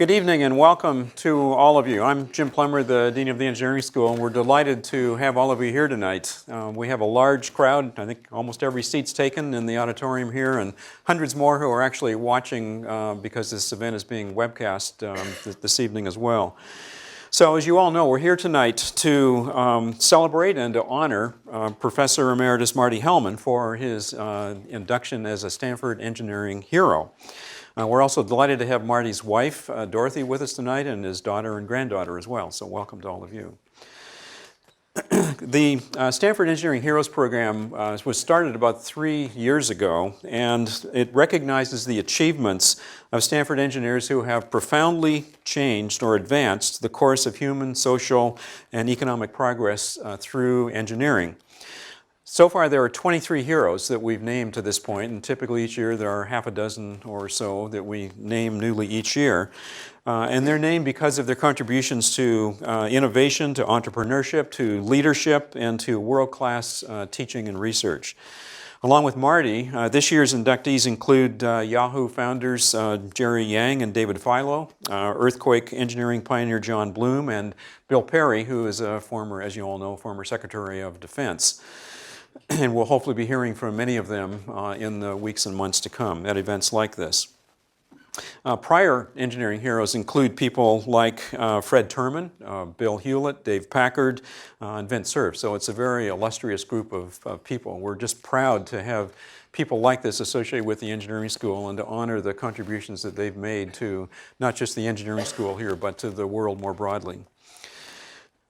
Good evening and welcome to all of you. I'm Jim Plummer, the Dean of the Engineering School, and we're delighted to have all of you here tonight. We have a large crowd. I think almost every seat's taken in the auditorium here, and hundreds more who are actually watching because this event is being webcast this evening as well. So as you all know, we're here tonight to celebrate and to honor Professor Emeritus Marty Hellman for his induction as a Stanford engineering hero. We're also delighted to have Marty's wife, Dorothy, with us tonight, and his daughter and granddaughter as well. So welcome to all of you. The Stanford Engineering Heroes Program was started about 3 years ago, and it recognizes the achievements of Stanford engineers who have profoundly changed or advanced the course of human, social, and economic progress through engineering. So far, there are 23 heroes that we've named to this point, and typically each year there are half a dozen or so that we name newly each year. And they're named because of their contributions to innovation, to entrepreneurship, to leadership, and to world-class teaching and research. Along with Marty, this year's inductees include Yahoo founders Jerry Yang and David Filo, earthquake engineering pioneer John Bloom, and Bill Perry, who is a former, as you all know, former Secretary of Defense. And we'll hopefully be hearing from many of them in the weeks and months to come at events like this. Prior engineering heroes include people like Fred Terman, Bill Hewlett, Dave Packard, and Vint Cerf. So it's a very illustrious group of people. We're just proud to have people like this associated with the engineering school and to honor the contributions that they've made to not just the engineering school here, but to the world more broadly.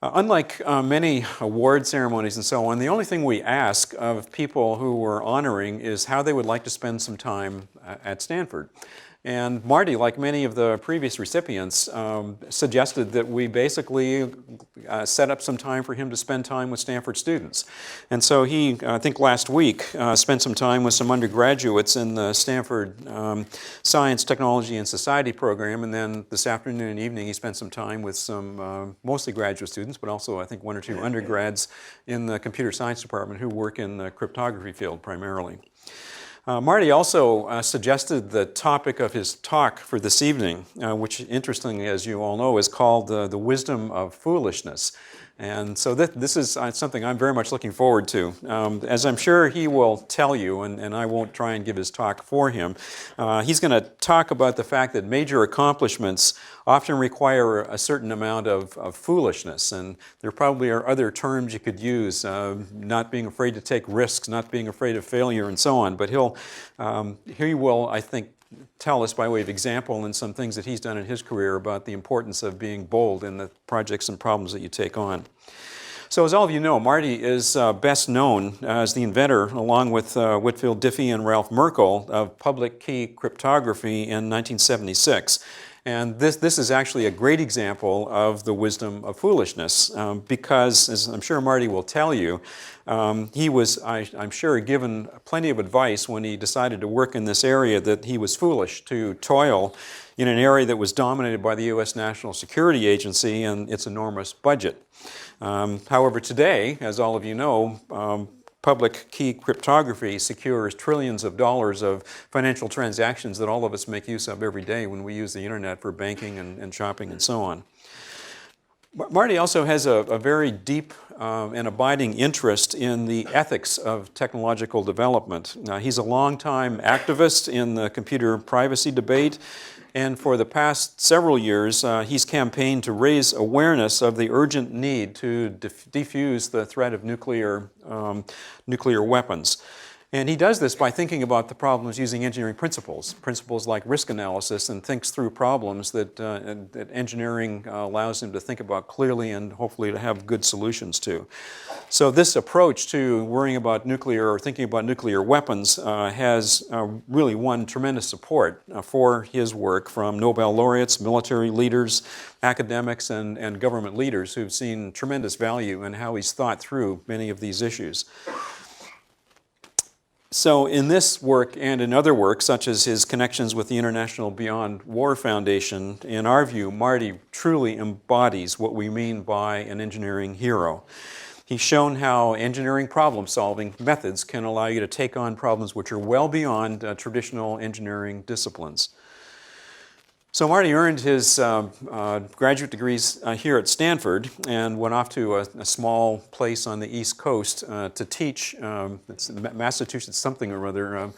Unlike many award ceremonies and so on, the only thing we ask of people who we're honoring is how they would like to spend some time at Stanford. And Marty, like many of the previous recipients, suggested that we basically set up some time for him to spend time with Stanford students. And so he, I think last week, spent some time with some undergraduates in the Stanford Science, Technology, and Society program. And then this afternoon and evening, he spent some time with some mostly graduate students, but also I think one or two undergrads in the computer science department who work in the cryptography field primarily. Marty also suggested the topic of his talk for this evening, which interestingly, as you all know, is called the Wisdom of Foolishness. And so this is something I'm very much looking forward to. As I'm sure he will tell you, and I won't try and give his talk for him, he's going to talk about the fact that major accomplishments often require a certain amount of foolishness. And there probably are other terms you could use, not being afraid to take risks, not being afraid of failure, and so on. But he will, I think, tell us by way of example and some things that he's done in his career about the importance of being bold in the projects and problems that you take on. So as all of you know, Marty is best known as the inventor, along with Whitfield Diffie and Ralph Merkle, of public key cryptography in 1976. And this is actually a great example of the wisdom of foolishness because, as I'm sure Marty will tell you, he was, I'm sure, given plenty of advice when he decided to work in this area that he was foolish to toil in an area that was dominated by the U.S. National Security Agency and its enormous budget. However, today, as all of you know, public key cryptography secures trillions of dollars of financial transactions that all of us make use of every day when we use the internet for banking and shopping and so on. Marty also has a very deep and abiding interest in the ethics of technological development. He's a longtime activist in the computer privacy debate, and for the past several years, he's campaigned to raise awareness of the urgent need to defuse the threat of nuclear weapons. And he does this by thinking about the problems using engineering principles like risk analysis, and thinks through problems that engineering allows him to think about clearly and hopefully to have good solutions to. So this approach to worrying about nuclear or thinking about nuclear weapons has really won tremendous support for his work from Nobel laureates, military leaders, academics, and government leaders who've seen tremendous value in how he's thought through many of these issues. So in this work and in other work, such as his connections with the International Beyond War Foundation, in our view, Marty truly embodies what we mean by an engineering hero. He's shown how engineering problem-solving methods can allow you to take on problems which are well beyond traditional engineering disciplines. So Marty earned his graduate degrees here at Stanford and went off to a small place on the East Coast to teach. It's Massachusetts something or other.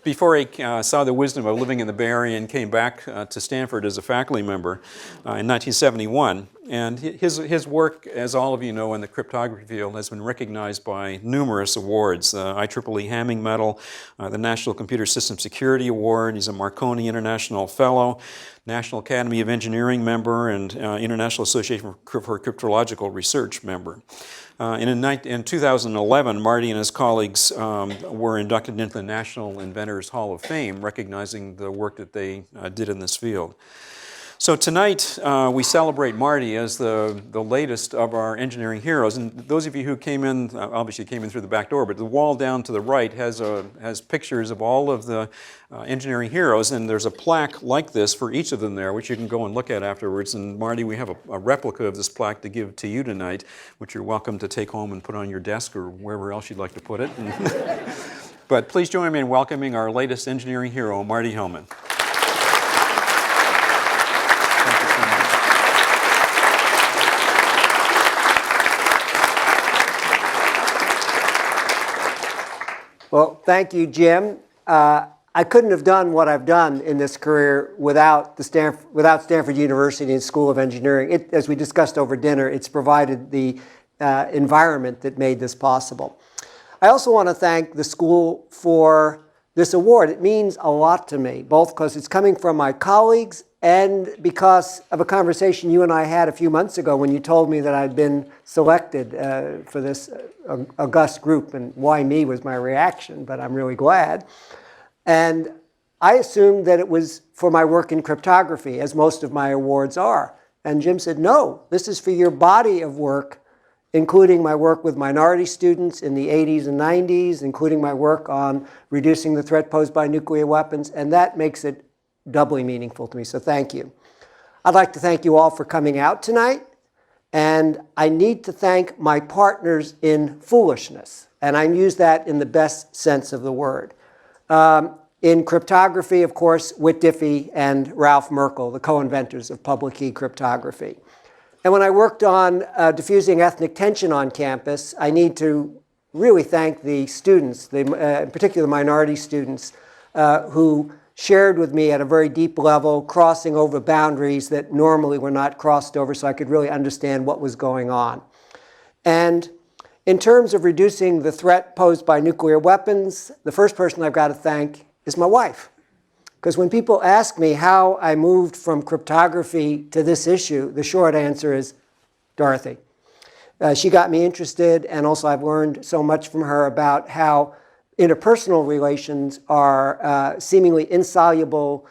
Before he saw the wisdom of living in the Bay Area and came back to Stanford as a faculty member in 1971. And his work, as all of you know, in the cryptography field has been recognized by numerous awards. The IEEE Hamming Medal, the National Computer System Security Award. He's a Marconi International Fellow, National Academy of Engineering member, and International Association for Cryptological Research member. In 2011, Marty and his colleagues were inducted into the National Inventors Hall of Fame, recognizing the work that they did in this field. So tonight, we celebrate Marty as the latest of our engineering heroes. And those of you who came in, obviously came in through the back door, but the wall down to the right has pictures of all of the engineering heroes, and there's a plaque like this for each of them there, which you can go and look at afterwards. And Marty, we have a replica of this plaque to give to you tonight, which you're welcome to take home and put on your desk or wherever else you'd like to put it. But please join me in welcoming our latest engineering hero, Marty Hellman. Well, thank you, Jim. I couldn't have done what I've done in this career without Stanford University and School of Engineering. As we discussed over dinner, it's provided the environment that made this possible. I also want to thank the school for this award. It means a lot to me, both because it's coming from my colleagues and because of a conversation you and I had a few months ago when you told me that I'd been selected for this august group, and why me was my reaction, but I'm really glad. And I assumed that it was for my work in cryptography, as most of my awards are. And Jim said, no, this is for your body of work, including my work with minority students in the 80s and 90s, including my work on reducing the threat posed by nuclear weapons, and that makes it doubly meaningful to me, so thank you. I'd like to thank you all for coming out tonight, and I need to thank my partners in foolishness, and I use that in the best sense of the word. In cryptography, of course, Whit Diffie and Ralph Merkle, the co-inventors of public key cryptography. And when I worked on diffusing ethnic tension on campus, I need to really thank the students, in particular the minority students, who shared with me at a very deep level, crossing over boundaries that normally were not crossed over, so I could really understand what was going on. And in terms of reducing the threat posed by nuclear weapons, the first person I've got to thank is my wife. Because when people ask me how I moved from cryptography to this issue, the short answer is Dorothy. She got me interested, and also I've learned so much from her about how interpersonal relations are seemingly insoluble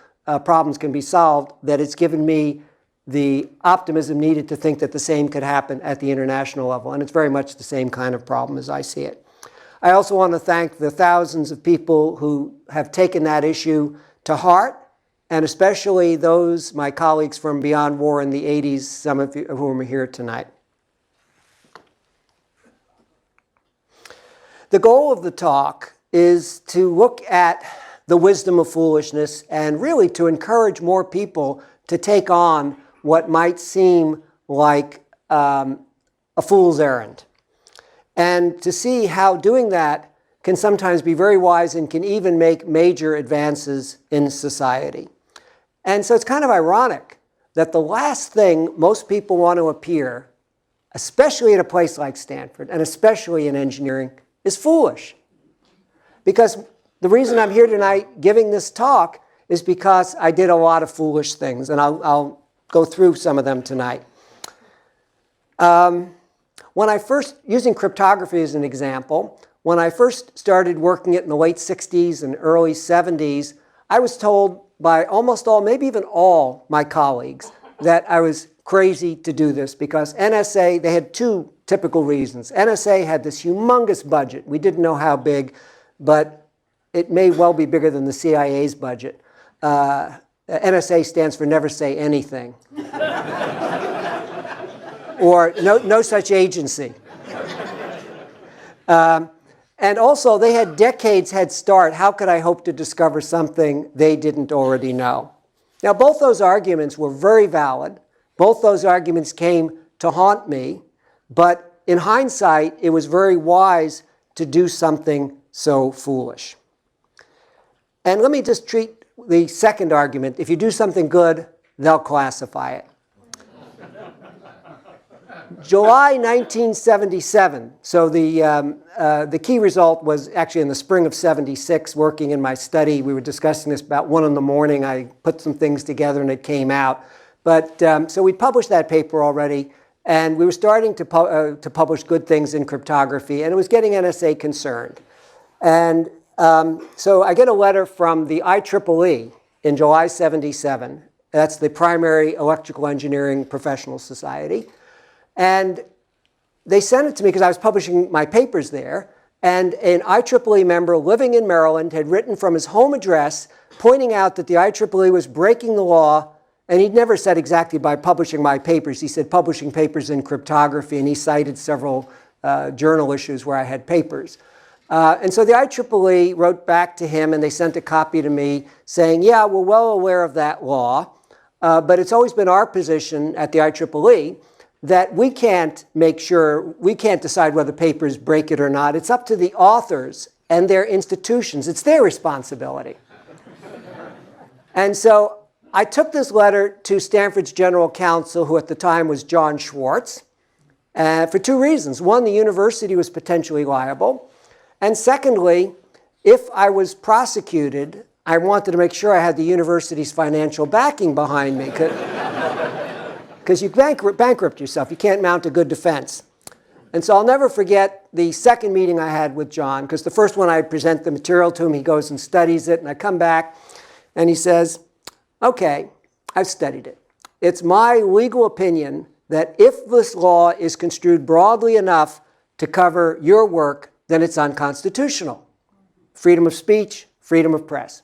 problems can be solved, that it's given me the optimism needed to think that the same could happen at the international level. And it's very much the same kind of problem as I see it. I also want to thank the thousands of people who have taken that issue to heart, and especially those, my colleagues from Beyond War in the 80s, some of whom are here tonight. The goal of the talk is to look at the wisdom of foolishness and really to encourage more people to take on what might seem like a fool's errand. And to see how doing that can sometimes be very wise and can even make major advances in society. And so it's kind of ironic that the last thing most people want to appear, especially at a place like Stanford, and especially in engineering, is foolish. Because the reason I'm here tonight giving this talk is because I did a lot of foolish things, and I'll go through some of them tonight. When I first, using cryptography as an example, when I first started working it in the late 60s and early 70s, I was told by almost all, maybe even all my colleagues, that I was crazy to do this because NSA, they had two typical reasons. NSA had this humongous budget. We didn't know how big, but it may well be bigger than the CIA's budget. NSA stands for Never Say Anything. Or no such agency. And also, they had decades head start. How could I hope to discover something they didn't already know? Now, both those arguments were very valid. Both those arguments came to haunt me. But in hindsight, it was very wise to do something so foolish. And let me just treat the second argument. If you do something good, they'll classify it. July 1977. So the key result was actually in the spring of 76, working in my study. We were discussing this about 1 in the morning. I put some things together and it came out. But so we published that paper already. And we were starting to publish good things in cryptography. And it was getting NSA concerned. And so I get a letter from the IEEE in July 77. That's the primary electrical engineering professional society. And they sent it to me because I was publishing my papers there. And an IEEE member living in Maryland had written from his home address pointing out that the IEEE was breaking the law. And he'd never said exactly by publishing my papers. He said publishing papers in cryptography. And he cited several journal issues where I had papers. And so the IEEE wrote back to him and they sent a copy to me saying, yeah, we're well aware of that law. But it's always been our position at the IEEE that we can't decide whether papers break it or not. It's up to the authors and their institutions. It's their responsibility. And so I took this letter to Stanford's general counsel, who at the time was John Schwartz, for 2 reasons. One, the university was potentially liable. And secondly, if I was prosecuted, I wanted to make sure I had the university's financial backing behind me. Because you bankrupt yourself. You can't mount a good defense. And so I'll never forget the second meeting I had with John, because the first one I present the material to him, he goes and studies it, and I come back, and he says, okay, I've studied it. It's my legal opinion that if this law is construed broadly enough to cover your work, then it's unconstitutional. Freedom of speech, freedom of press.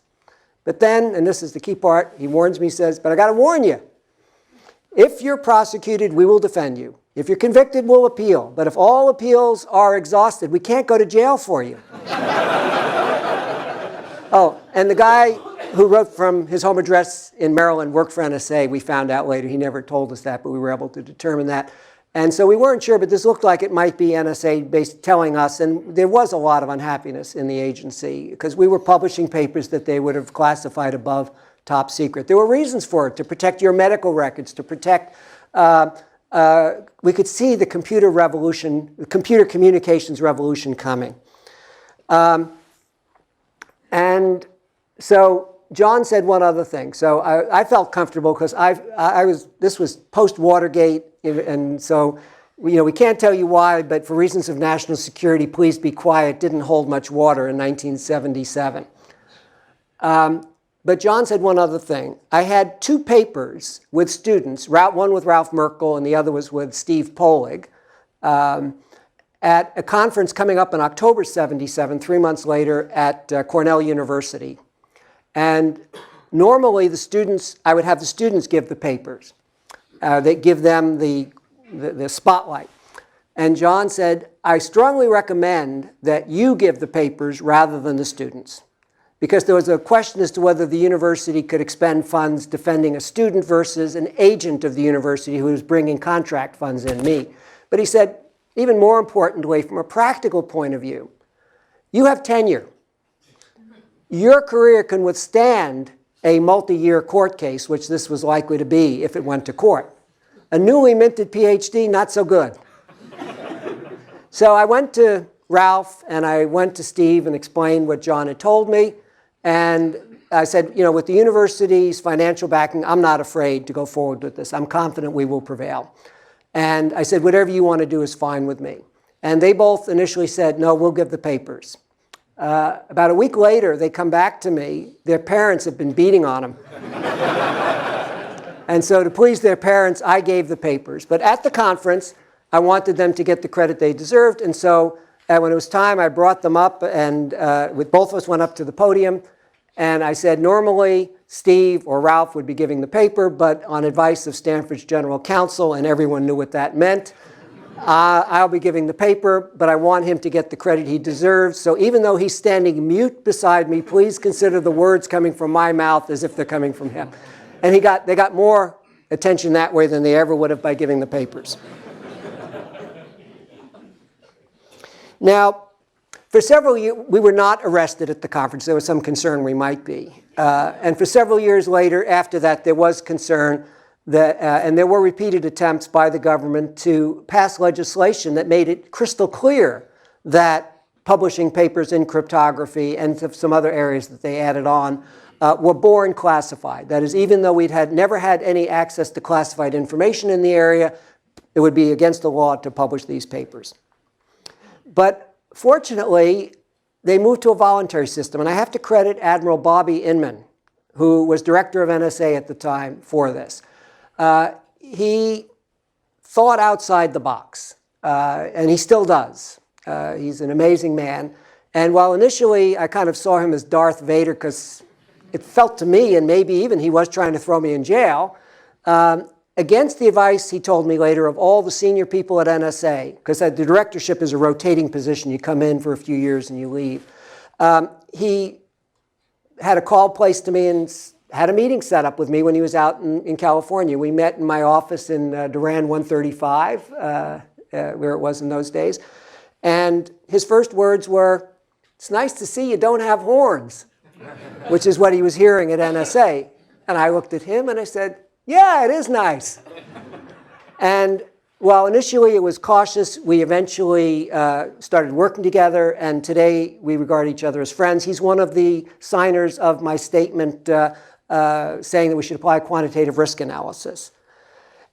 But then, and this is the key part, he warns me, he says, but I got to warn you. If you're prosecuted, we will defend you. If you're convicted, we'll appeal. But if all appeals are exhausted, we can't go to jail for you. Oh, and the guy who wrote from his home address in Maryland worked for NSA. We found out later. He never told us that, but we were able to determine that. And so we weren't sure, but this looked like it might be NSA based telling us. And there was a lot of unhappiness in the agency because we were publishing papers that they would have classified above top secret. There were reasons for it, to protect your medical records, to protect, we could see the computer revolution, the computer communications revolution coming. And so John said one other thing. So I felt comfortable because this was post-Watergate, and so we can't tell you why, but for reasons of national security, please be quiet, didn't hold much water in 1977. But John said one other thing. I had 2 papers with students, one with Ralph Merkel and the other was with Steve Polig, at a conference coming up in October 77, 3 months later at Cornell University. And normally I would have the students give the papers. They give them the spotlight. And John said, I strongly recommend that you give the papers rather than the students. Because there was a question as to whether the university could expend funds defending a student versus an agent of the university who was bringing contract funds in, me. But he said, even more importantly, from a practical point of view, you have tenure. Your career can withstand a multi-year court case, which this was likely to be if it went to court. A newly minted PhD, not so good. So I went to Ralph and I went to Steve and explained what John had told me. And I said, with the university's financial backing, I'm not afraid to go forward with this. I'm confident we will prevail. And I said, whatever you want to do is fine with me. And they both initially said, no, we'll give the papers. About a week later, they come back to me. Their parents have been beating on them. And so to please their parents, I gave the papers. But at the conference, I wanted them to get the credit they deserved. And so when it was time, I brought them up, and with both of us went up to the podium. And I said, normally, Steve or Ralph would be giving the paper, but on advice of Stanford's general counsel, and everyone knew what that meant, I'll be giving the paper, but I want him to get the credit he deserves. So even though he's standing mute beside me, please consider the words coming from my mouth as if they're coming from him. And they got more attention that way than they ever would have by giving the papers. Now, for several years, we were not arrested at the conference. There was some concern we might be. And for several years later, after that, there was concern that, and there were repeated attempts by the government to pass legislation that made it crystal clear that publishing papers in cryptography and some other areas that they added on were born classified. That is, even though we'd never had any access to classified information in the area, it would be against the law to publish these papers. But fortunately, they moved to a voluntary system, and I have to credit Admiral Bobby Inman, who was director of NSA at the time, for this. He thought outside the box, and he still does. He's an amazing man. And while initially I kind of saw him as Darth Vader because it felt to me, and maybe even he was trying to throw me in jail, against the advice, he told me later, of all the senior people at NSA, because the directorship is a rotating position. You come in for a few years and you leave. He had a call placed to me and had a meeting set up with me when he was out in California. We met in my office in Duran 135, where it was in those days. And his first words were, "It's nice to see you don't have horns," which is what he was hearing at NSA. And I looked at him and I said, "Yeah, it is nice." And while initially it was cautious, we eventually started working together, and today we regard each other as friends. He's one of the signers of my statement saying that we should apply quantitative risk analysis.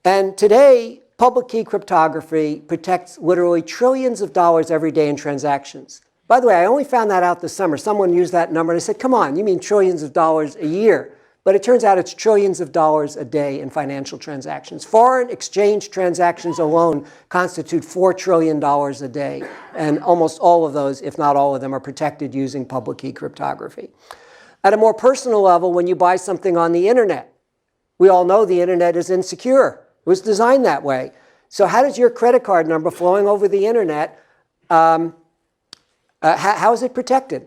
And today, public key cryptography protects literally trillions of dollars every day in transactions. By the way, I only found that out this summer. Someone used that number and I said, "Come on, you mean trillions of dollars a year?" But it turns out it's trillions of dollars a day in financial transactions. Foreign exchange transactions alone constitute $4 trillion a day. And almost all of those, if not all of them, are protected using public key cryptography. At a more personal level, when you buy something on the internet, we all know the internet is insecure. It was designed that way. So how does your credit card number flowing over the internet, how is it protected?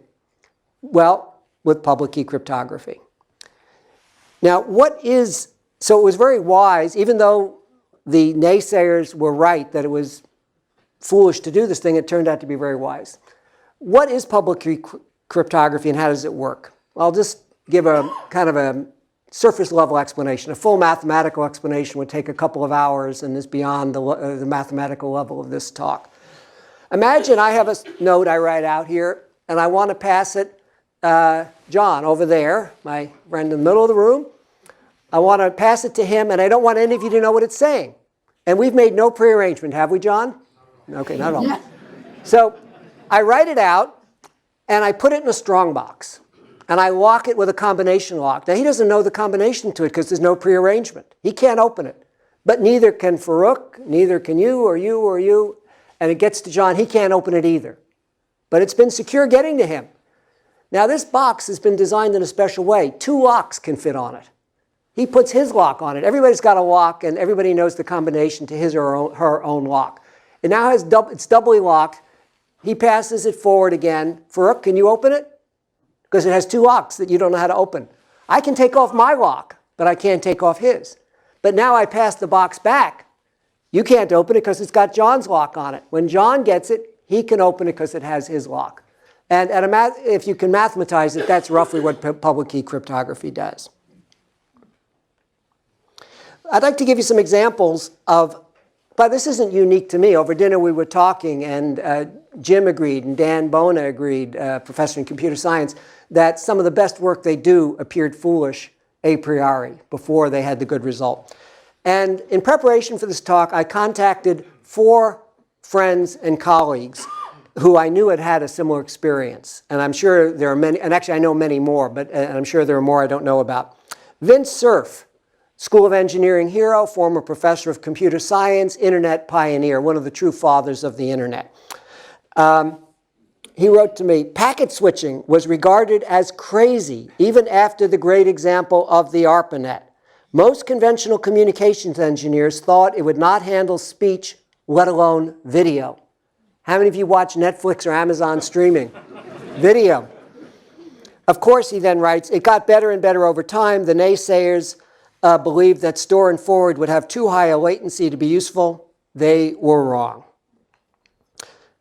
Well, with public key cryptography. Now, so it was very wise, even though the naysayers were right that it was foolish to do this thing, it turned out to be very wise. What is public key cryptography and how does it work? I'll just give a kind of a surface level explanation. A full mathematical explanation would take a couple of hours and is beyond the mathematical level of this talk. Imagine I have a note I write out here and I want to pass it John over there, my friend in the middle of the room. I want to pass it to him, and I don't want any of you to know what it's saying. And we've made no prearrangement, have we, John? Okay, not at all. So I write it out, and I put it in a strong box. And I lock it with a combination lock. Now, he doesn't know the combination to it because there's no prearrangement. He can't open it. But neither can Farouk, neither can you or you or you. And it gets to John. He can't open it either. But it's been secure getting to him. Now, this box has been designed in a special way. 2 locks can fit on it. He puts his lock on it. Everybody's got a lock, and everybody knows the combination to his or her own lock. It now has it's doubly locked. He passes it forward again. Farouk, can you open it? Because it has 2 locks that you don't know how to open. I can take off my lock, but I can't take off his. But now I pass the box back. You can't open it because it's got John's lock on it. When John gets it, he can open it because it has his lock. And if you can mathematize it, that's roughly what public key cryptography does. I'd like to give you some examples of, but this isn't unique to me. Over dinner we were talking, and Jim agreed, and Dan Bona agreed, professor in computer science, that some of the best work they do appeared foolish a priori, before they had the good result. And in preparation for this talk, I contacted 4 friends and colleagues who I knew had had a similar experience. And I'm sure there are many, and actually I know many more, but I'm sure there are more I don't know about. Vince Cerf, School of Engineering hero, former professor of computer science, internet pioneer, one of the true fathers of the internet. He wrote to me, "Packet switching was regarded as crazy even after the great example of the ARPANET. Most conventional communications engineers thought it would not handle speech let alone video. How many of you watch Netflix or Amazon streaming? Video. Of course, he then writes, it got better and better over time. The naysayers believed that store and forward would have too high a latency to be useful. They were wrong.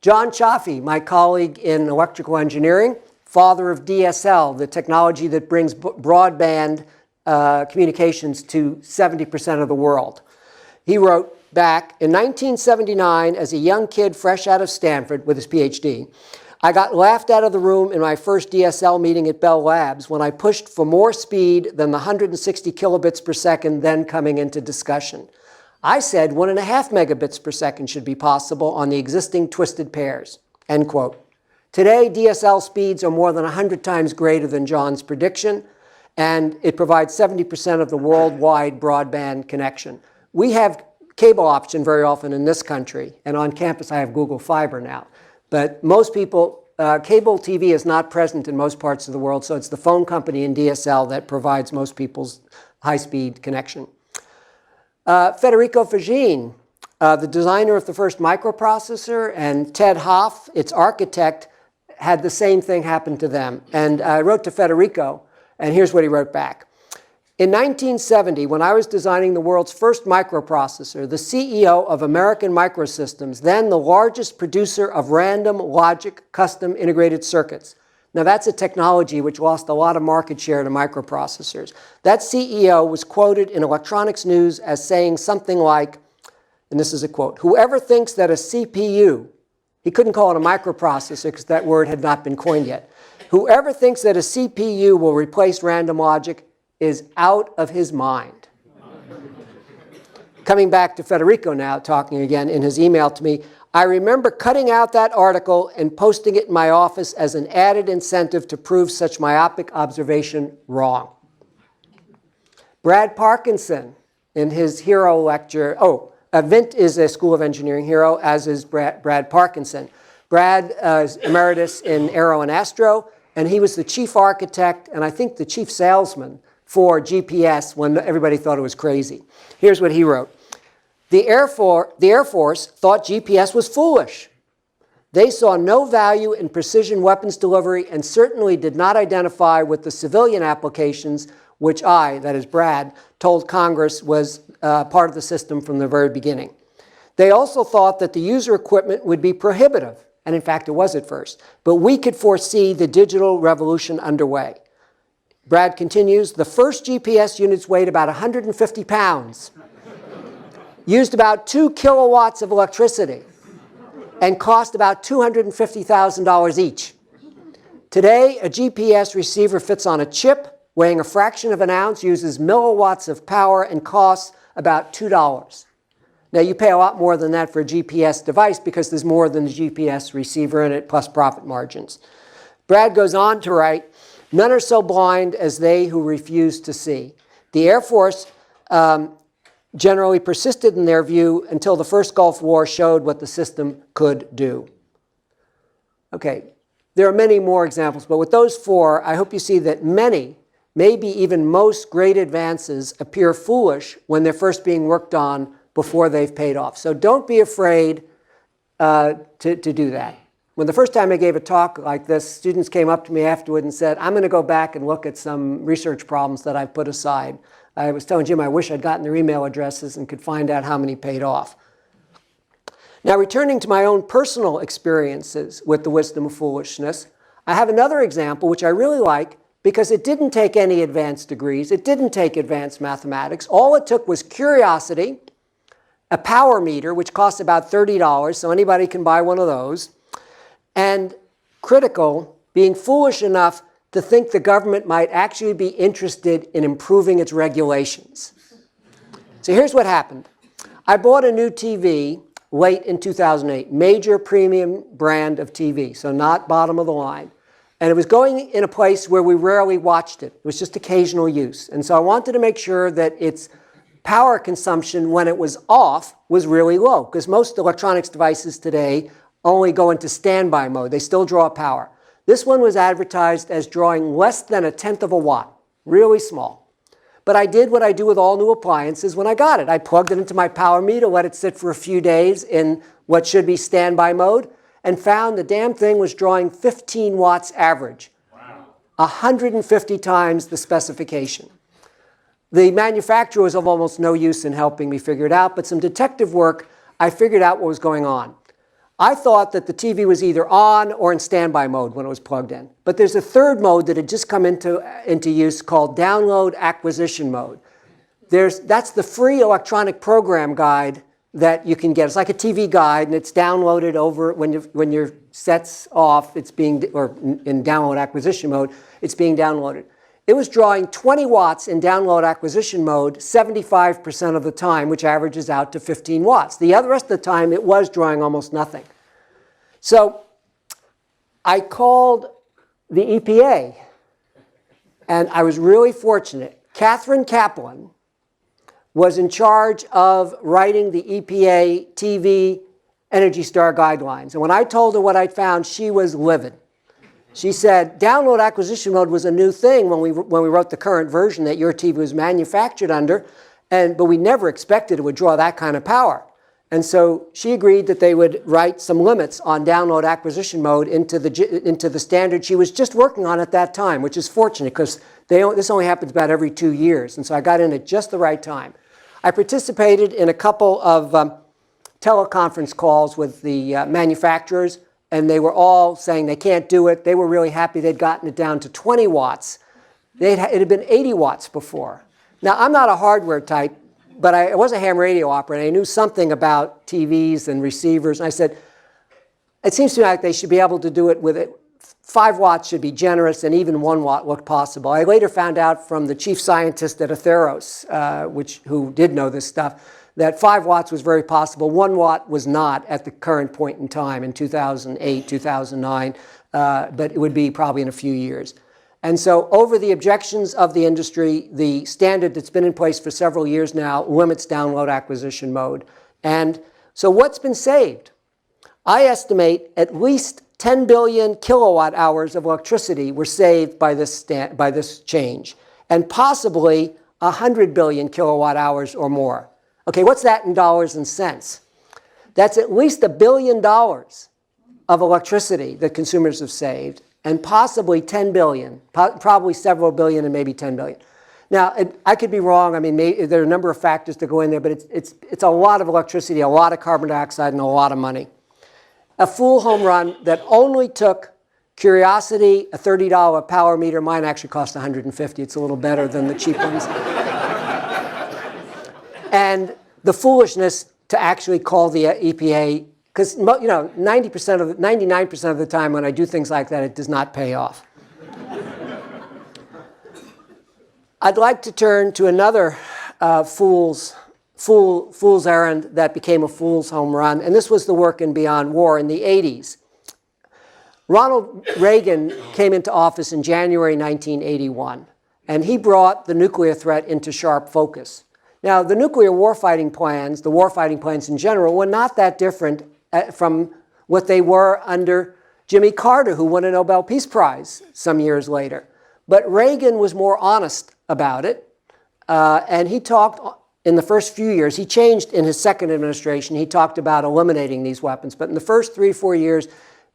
John Chaffee, my colleague in electrical engineering, father of DSL, the technology that brings broadband communications to 70% of the world. He wrote back, in 1979, as a young kid fresh out of Stanford with his PhD, I got laughed out of the room in my first DSL meeting at Bell Labs when I pushed for more speed than the 160 kilobits per second then coming into discussion. I said 1.5 megabits per second should be possible on the existing twisted pairs, end quote. Today, DSL speeds are more than 100 times greater than John's prediction, and it provides 70% of the worldwide broadband connection. We have cable option very often in this country, and on campus I have Google Fiber now. But most people, cable TV is not present in most parts of the world, so it's the phone company in DSL that provides most people's high-speed connection. Federico Fagin, the designer of the first microprocessor, and Ted Hoff, its architect, had the same thing happen to them. And I wrote to Federico, and here's what he wrote back. In 1970, when I was designing the world's first microprocessor, the CEO of American Microsystems, then the largest producer of random logic custom integrated circuits. Now that's a technology which lost a lot of market share to microprocessors. That CEO was quoted in Electronics News as saying something like, and this is a quote, whoever thinks that a CPU, he couldn't call it a microprocessor because that word had not been coined yet, whoever thinks that a CPU will replace random logic is out of his mind. Coming back to Federico now, talking again in his email to me, I remember cutting out that article and posting it in my office as an added incentive to prove such myopic observation wrong. Brad Parkinson, in his Hero lecture, Vint is a School of Engineering hero, as is Brad Parkinson. Brad is emeritus in Aero and Astro, and he was the chief architect and I think the chief salesman for GPS when everybody thought it was crazy. Here's what he wrote. The Air Force thought GPS was foolish. They saw no value in precision weapons delivery and certainly did not identify with the civilian applications which I, that is Brad, told Congress was part of the system from the very beginning. They also thought that the user equipment would be prohibitive, and in fact it was at first, but we could foresee the digital revolution underway. Brad continues, the first GPS units weighed about 150 pounds, used about 2 kilowatts of electricity, and cost about $250,000 each. Today, a GPS receiver fits on a chip, weighing a fraction of an ounce, uses milliwatts of power, and costs about $2. Now, you pay a lot more than that for a GPS device because there's more than a GPS receiver in it, plus profit margins. Brad goes on to write, none are so blind as they who refuse to see. The Air Force generally persisted in their view until the first Gulf War showed what the system could do. Okay, there are many more examples, but with those four, I hope you see that many, maybe even most great advances appear foolish when they're first being worked on before they've paid off. So don't be afraid to do that. When the first time I gave a talk like this, students came up to me afterward and said, I'm going to go back and look at some research problems that I've put aside. I was telling Jim I wish I'd gotten their email addresses and could find out how many paid off. Now, returning to my own personal experiences with the Wisdom of Foolishness, I have another example which I really like because it didn't take any advanced degrees. It didn't take advanced mathematics. All it took was curiosity, a power meter, which costs about $30, so anybody can buy one of those, and critical, being foolish enough to think the government might actually be interested in improving its regulations. So here's what happened. I bought a new TV late in 2008, major premium brand of TV, so not bottom of the line. And it was going in a place where we rarely watched it. It was just occasional use. And so I wanted to make sure that its power consumption when it was off was really low, because most electronics devices today only go into standby mode. They still draw power. This one was advertised as drawing less than 1/10 of a watt, really small. But I did what I do with all new appliances when I got it. I plugged it into my power meter, let it sit for a few days in what should be standby mode, and found the damn thing was drawing 15 watts average. Wow. 150 times the specification. The manufacturer was of almost no use in helping me figure it out, but some detective work, I figured out what was going on. I thought that the TV was either on or in standby mode when it was plugged in. But there's a third mode that had just come into use called download acquisition mode. That's the free electronic program guide that you can get. It's like a TV guide, and it's downloaded over when your set's off. It's being, or in download acquisition mode, it's being downloaded. It was drawing 20 watts in download acquisition mode 75% of the time, which averages out to 15 watts. The rest of the time, it was drawing almost nothing. So I called the EPA, and I was really fortunate. Catherine Kaplan was in charge of writing the EPA TV Energy Star guidelines. And when I told her what I'd found, she was livid. She said, download acquisition mode was a new thing when we wrote the current version that your TV was manufactured under, but we never expected it would draw that kind of power. And so she agreed that they would write some limits on download acquisition mode into the standard she was just working on at that time, which is fortunate because this only happens about every 2 years. And so I got in at just the right time. I participated in a couple of teleconference calls with the manufacturers, and they were all saying they can't do it. They were really happy they'd gotten it down to 20 watts. It had been 80 watts before. Now, I'm not a hardware type, but I was a ham radio operator. I knew something about TVs and receivers. And I said, it seems to me like they should be able to do it with it. 5 watts should be generous, and even 1 watt looked possible. I later found out from the chief scientist at Atheros, who did know this stuff, that 5 watts was very possible. 1 watt was not at the current point in time in 2008, 2009, but it would be probably in a few years. And so over the objections of the industry, the standard that's been in place for several years now limits download acquisition mode. And so what's been saved? I estimate at least 10 billion kilowatt hours of electricity were saved by this change, and possibly 100 billion kilowatt hours or more. Okay, what's that in dollars and cents? That's at least $1 billion of electricity that consumers have saved, and possibly 10 billion, probably several billion and maybe 10 billion. Now, I could be wrong. I mean, there are a number of factors that go in there, but it's a lot of electricity, a lot of carbon dioxide, and a lot of money. A full home run that only took Curiosity, a $30 power meter. Mine actually cost $150. It's a little better than the cheap ones. And the foolishness to actually call the EPA, because 99% of the time when I do things like that, it does not pay off. I'd like to turn to another fool's errand that became a fool's home run, and this was the work in Beyond War in the 80s. Ronald Reagan came into office in January 1981, and he brought the nuclear threat into sharp focus. Now, the nuclear warfighting plans, the warfighting plans in general, were not that different from what they were under Jimmy Carter, who won a Nobel Peace Prize some years later. But Reagan was more honest about it, and he talked in the first few years. He changed in his second administration. He talked about eliminating these weapons. But in the first 3 or 4 years,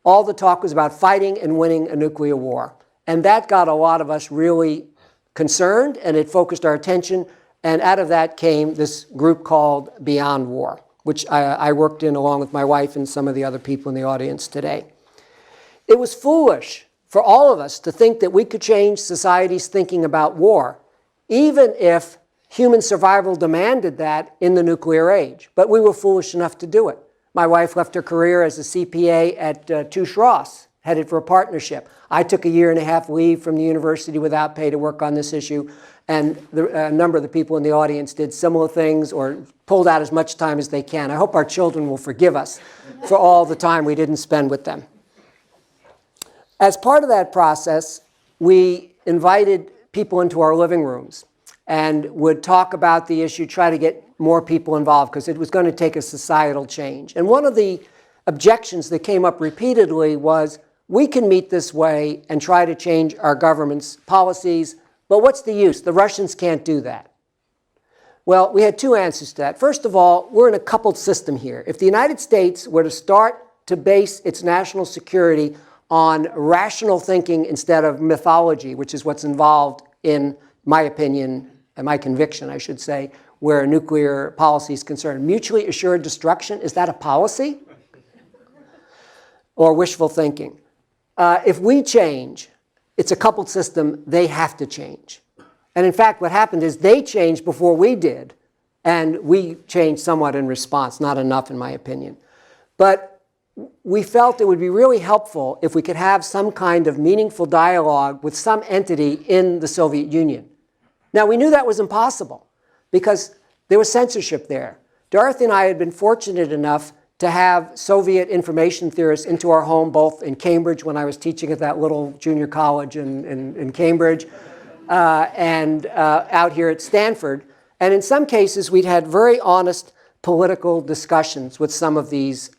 all the talk was about fighting and winning a nuclear war. And that got a lot of us really concerned, and it focused our attention. And out of that came this group called Beyond War, which I worked in along with my wife and some of the other people in the audience today. It was foolish for all of us to think that we could change society's thinking about war, even if human survival demanded that in the nuclear age. But we were foolish enough to do it. My wife left her career as a CPA at Touche Ross, headed for a partnership. I took a 1.5 year leave from the university without pay to work on this issue. And a number of the people in the audience did similar things or pulled out as much time as they can. I hope our children will forgive us for all the time we didn't spend with them. As part of that process, we invited people into our living rooms and would talk about the issue, try to get more people involved, because it was going to take a societal change. And one of the objections that came up repeatedly was, we can meet this way and try to change our government's policies. But what's the use? The Russians can't do that. Well, we had two answers to that. First of all, we're in a coupled system here. If the United States were to start to base its national security on rational thinking instead of mythology, which is what's involved in my opinion, and my conviction, I should say, where nuclear policy is concerned. Mutually assured destruction, is that a policy? Or wishful thinking? If we change, it's a coupled system, they have to change. And in fact, what happened is they changed before we did, and we changed somewhat in response, not enough in my opinion. But we felt it would be really helpful if we could have some kind of meaningful dialogue with some entity in the Soviet Union. Now, we knew that was impossible because there was censorship there. Dorothy and I had been fortunate enough to have Soviet information theorists into our home, both in Cambridge when I was teaching at that little junior college in Cambridge, and out here at Stanford. And in some cases, we'd had very honest political discussions with some of these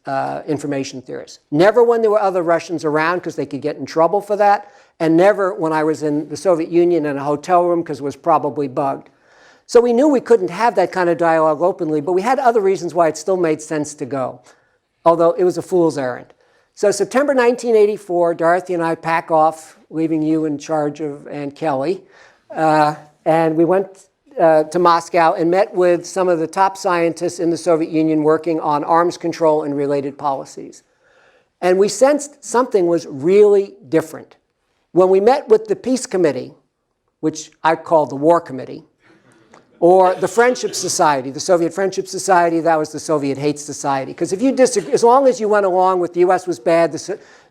information theorists. Never when there were other Russians around because they could get in trouble for that, and never when I was in the Soviet Union in a hotel room because it was probably bugged. So we knew we couldn't have that kind of dialogue openly, but we had other reasons why it still made sense to go, although it was a fool's errand. So September 1984, Dorothy and I pack off, leaving you in charge of Aunt Kelly, and we went to Moscow and met with some of the top scientists in the Soviet Union working on arms control and related policies. And we sensed something was really different. When we met with the Peace Committee, which I call the War Committee, or the Friendship Society, the Soviet Friendship Society, that was the Soviet Hate Society. Because if you disagree, as long as you went along with the US was bad,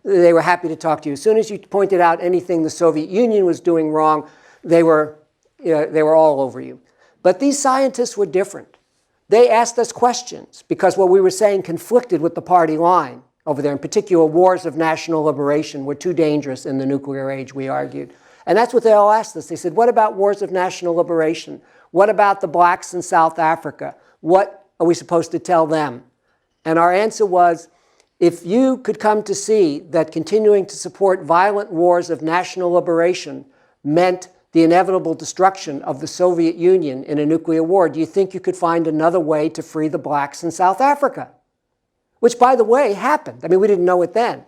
they were happy to talk to you. As soon as you pointed out anything the Soviet Union was doing wrong, they were all over you. But these scientists were different. They asked us questions because what we were saying conflicted with the party line over there. In particular, wars of national liberation were too dangerous in the nuclear age, we argued. And that's what they all asked us. They said, what about wars of national liberation? What about the blacks in South Africa? What are we supposed to tell them? And our answer was, if you could come to see that continuing to support violent wars of national liberation meant the inevitable destruction of the Soviet Union in a nuclear war, do you think you could find another way to free the blacks in South Africa? Which, by the way, happened. I mean, we didn't know it then.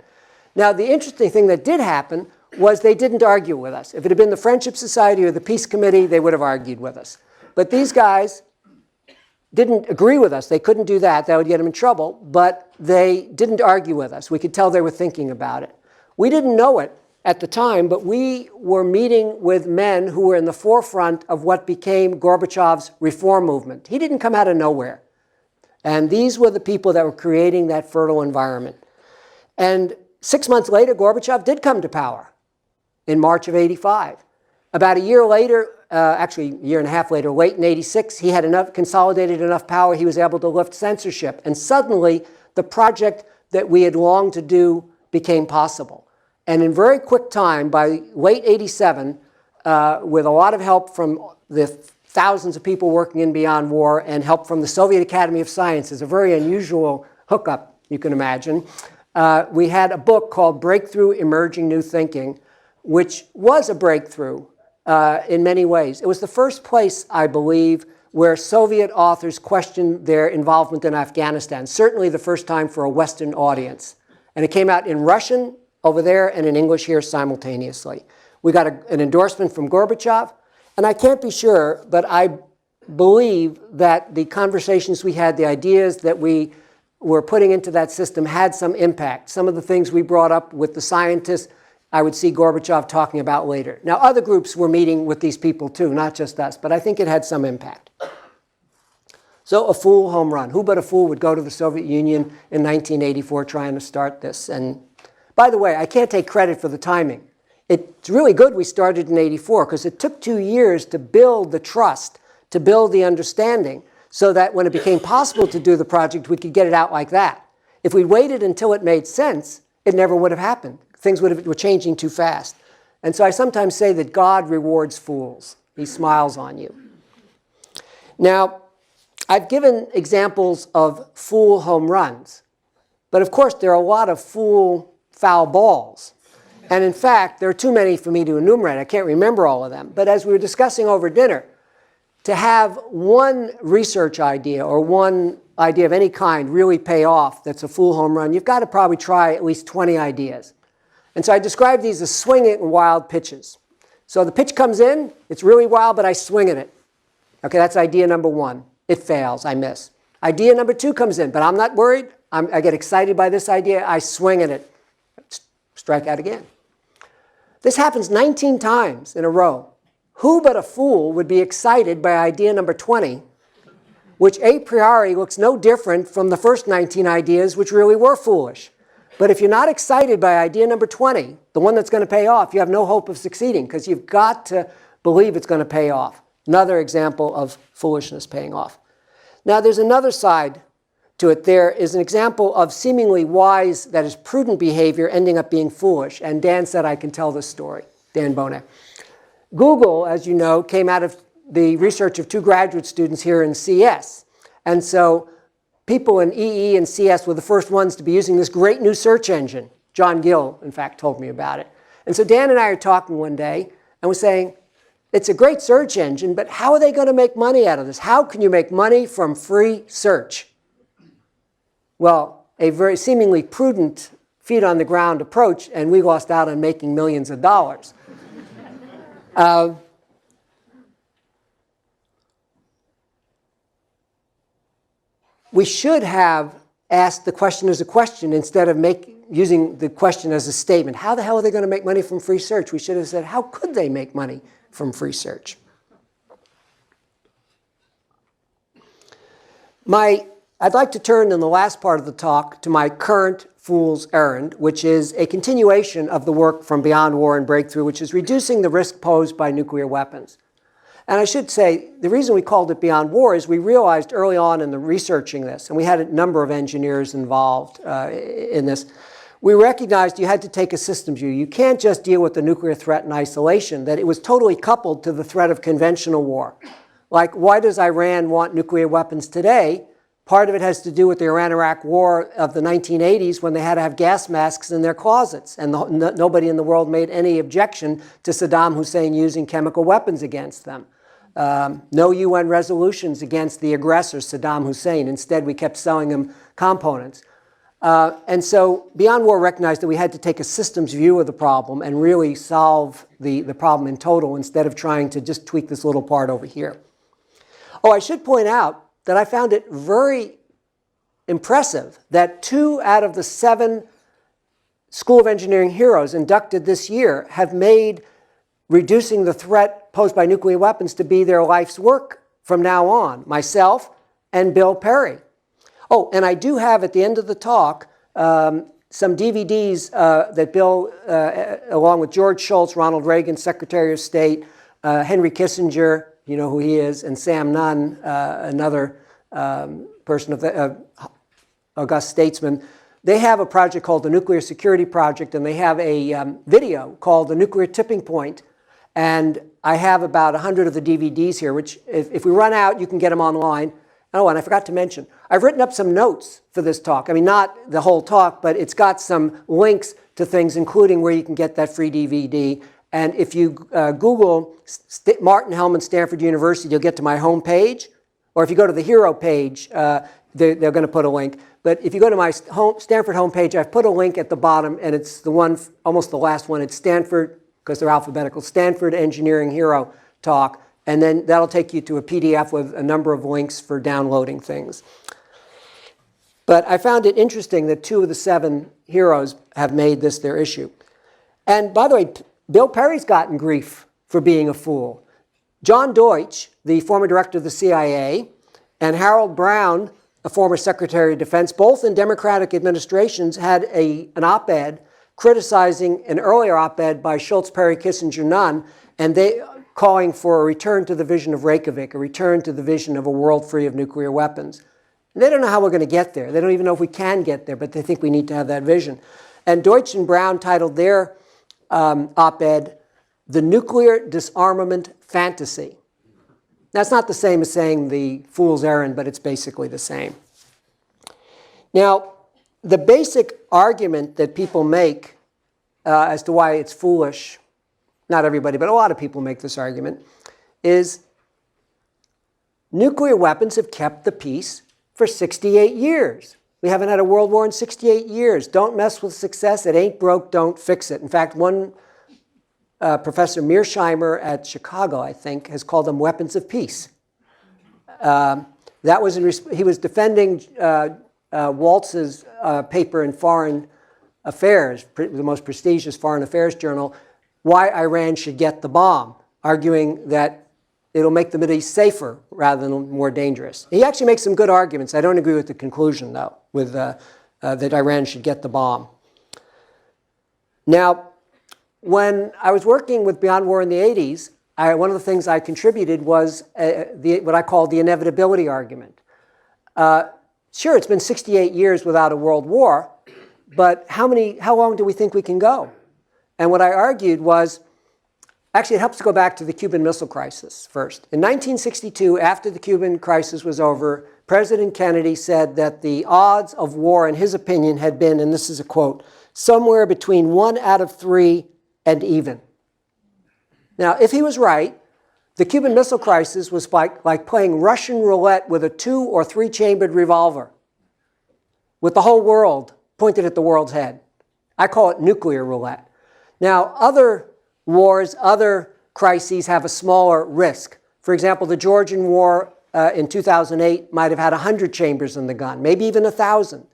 Now, the interesting thing that did happen was they didn't argue with us. If it had been the Friendship Society or the Peace Committee, they would have argued with us. But these guys didn't agree with us. They couldn't do that. That would get them in trouble. But they didn't argue with us. We could tell they were thinking about it. We didn't know it at the time, but we were meeting with men who were in the forefront of what became Gorbachev's reform movement. He didn't come out of nowhere. And these were the people that were creating that fertile environment. And 6 months later, Gorbachev did come to power in March of '85. About a year later, actually a year and a half later, late in '86, he had consolidated enough power, he was able to lift censorship. And suddenly, the project that we had longed to do became possible. And in very quick time, by late '87, with a lot of help from the thousands of people working in Beyond War and help from the Soviet Academy of Sciences, a very unusual hookup, you can imagine, we had a book called Breakthrough Emerging New Thinking, which was a breakthrough in many ways. It was the first place, I believe, where Soviet authors questioned their involvement in Afghanistan, certainly the first time for a Western audience. And it came out in Russian over there and in English here simultaneously. We got an endorsement from Gorbachev, and I can't be sure, but I believe that the conversations we had, the ideas that we were putting into that system had some impact. Some of the things we brought up with the scientists, I would see Gorbachev talking about later. Now, other groups were meeting with these people too, not just us, but I think it had some impact. So a fool home run. Who but a fool would go to the Soviet Union in 1984 trying to start this? And by the way, I can't take credit for the timing. It's really good we started in '84 because it took 2 years to build the trust, to build the understanding, so that when it became possible to do the project, we could get it out like that. If we'd waited until it made sense, it never would have happened. Things were changing too fast. And so I sometimes say that God rewards fools. He smiles on you. Now, I've given examples of fool home runs. But of course, there are a lot of foul balls. And in fact, there are too many for me to enumerate. I can't remember all of them. But as we were discussing over dinner, to have one research idea or one idea of any kind really pay off that's a full home run, you've got to probably try at least 20 ideas. And so I describe these as swinging and wild pitches. So the pitch comes in, it's really wild, but I swing at it. Okay, that's idea number one. It fails, I miss. Idea number two comes in, but I'm not worried. I get excited by this idea, I swing at it. Strike out again. This happens 19 times in a row. Who but a fool would be excited by idea number 20, which a priori looks no different from the first 19 ideas, which really were foolish? But if you're not excited by idea number 20, the one that's going to pay off, you have no hope of succeeding because you've got to believe it's going to pay off. Another example of foolishness paying off. Now there's another side to it. There is an example of seemingly wise, that is prudent behavior, ending up being foolish. And Dan said I can tell this story, Dan Bonet. Google, as you know, came out of the research of two graduate students here in CS. And so people in EE and CS were the first ones to be using this great new search engine. John Gill, in fact, told me about it. And so Dan and I are talking one day, and we're saying, it's a great search engine, but how are they going to make money out of this? How can you make money from free search? Well, a very seemingly prudent, feet-on-the-ground approach, and we lost out on making millions of dollars. We should have asked the question as a question instead of using the question as a statement. How the hell are they going to make money from free search? We should have said, how could they make money from free search? I'd like to turn in the last part of the talk to my current fool's errand, which is a continuation of the work from Beyond War and Breakthrough, which is reducing the risk posed by nuclear weapons. And I should say, the reason we called it Beyond War is we realized early on in the researching this, and we had a number of engineers involved in this, we recognized you had to take a systems view. You can't just deal with the nuclear threat in isolation, that it was totally coupled to the threat of conventional war. Like, why does Iran want nuclear weapons today? Part of it has to do with the Iran-Iraq war of the 1980s when they had to have gas masks in their closets, and nobody in the world made any objection to Saddam Hussein using chemical weapons against them. No UN resolutions against the aggressor, Saddam Hussein. Instead, we kept selling him components. And so Beyond War recognized that we had to take a systems view of the problem and really solve the problem in total instead of trying to just tweak this little part over here. Oh, I should point out that I found it very impressive that 2 out of the 7 School of Engineering heroes inducted this year have made reducing the threat posed by nuclear weapons to be their life's work from now on, myself and Bill Perry. Oh, and I do have at the end of the talk some DVDs that Bill, along with George Shultz, Ronald Reagan, Secretary of State, Henry Kissinger, you know who he is, and Sam Nunn, another person of the august statesman. They have a project called the Nuclear Security Project, and they have a video called The Nuclear Tipping Point. And I have about 100 of the DVDs here, which if we run out, you can get them online. Oh, and I forgot to mention, I've written up some notes for this talk. I mean, not the whole talk, but it's got some links to things, including where you can get that free DVD. And if you Google Martin Hellman, Stanford University, you'll get to my home page. Or if you go to the Hero page, they're going to put a link. But if you go to my Stanford homepage, I've put a link at the bottom, and it's the one, almost the last one. It's Stanford, because they're alphabetical, Stanford Engineering Hero Talk. And then that'll take you to a PDF with a number of links for downloading things. But I found it interesting that 2 of the 7 heroes have made this their issue. And by the way, Bill Perry's gotten grief for being a fool. John Deutsch, the former director of the CIA, and Harold Brown, a former Secretary of Defense, both in Democratic administrations, had an op-ed criticizing an earlier op-ed by Shultz, Perry, Kissinger, Nunn, and they calling for a return to the vision of Reykjavik, a return to the vision of a world free of nuclear weapons. And they don't know how we're going to get there. They don't even know if we can get there, but they think we need to have that vision. And Deutsch and Brown titled their op-ed, The Nuclear Disarmament Fantasy. That's not the same as saying the fool's errand, but it's basically the same. Now, the basic argument that people make as to why it's foolish, not everybody, but a lot of people make this argument, is nuclear weapons have kept the peace for 68 years. We haven't had a world war in 68 years. Don't mess with success. It ain't broke, don't fix it. In fact, one Professor Mearsheimer at Chicago, I think, has called them weapons of peace. He was defending Waltz's paper in Foreign Affairs, the most prestigious foreign affairs journal, why Iran should get the bomb, arguing that it'll make the Middle East safer rather than more dangerous. He actually makes some good arguments. I don't agree with the conclusion, though, with that Iran should get the bomb. Now, when I was working with Beyond War in the 80s, one of the things I contributed was what I call the inevitability argument. Sure, it's been 68 years without a world war, but how long do we think we can go? And what I argued was, actually it helps to go back to the Cuban Missile Crisis first. In 1962, after the Cuban crisis was over, President Kennedy said that the odds of war, in his opinion, had been, and this is a quote, somewhere between 1 out of 3 and even. Now, if he was right, the Cuban Missile Crisis was like playing Russian roulette with a 2 or 3 chambered revolver, with the whole world pointed at the world's head. I call it nuclear roulette. Now, other wars, other crises have a smaller risk. For example, the Georgian War in 2008 might have had 100 chambers in the gun, maybe even 1,000.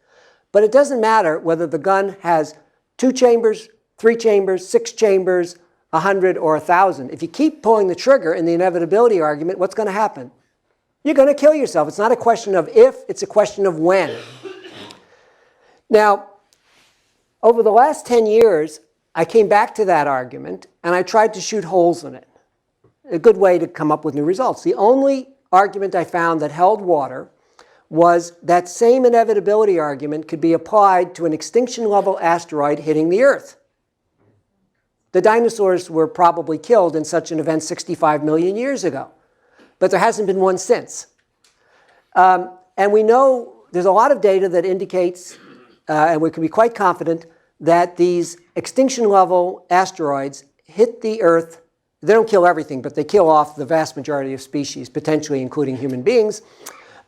But it doesn't matter whether the gun has 2 chambers, 3 chambers, 6 chambers, 100 or 1,000. If you keep pulling the trigger in the inevitability argument, what's going to happen? You're going to kill yourself. It's not a question of if, it's a question of when. Now, over the last 10 years, I came back to that argument and I tried to shoot holes in it. A good way to come up with new results. The only argument I found that held water was that same inevitability argument could be applied to an extinction-level asteroid hitting the Earth. The dinosaurs were probably killed in such an event 65 million years ago, but there hasn't been one since. And we know there's a lot of data that indicates, and we can be quite confident, that these extinction-level asteroids hit the Earth. They don't kill everything, but they kill off the vast majority of species, potentially including human beings.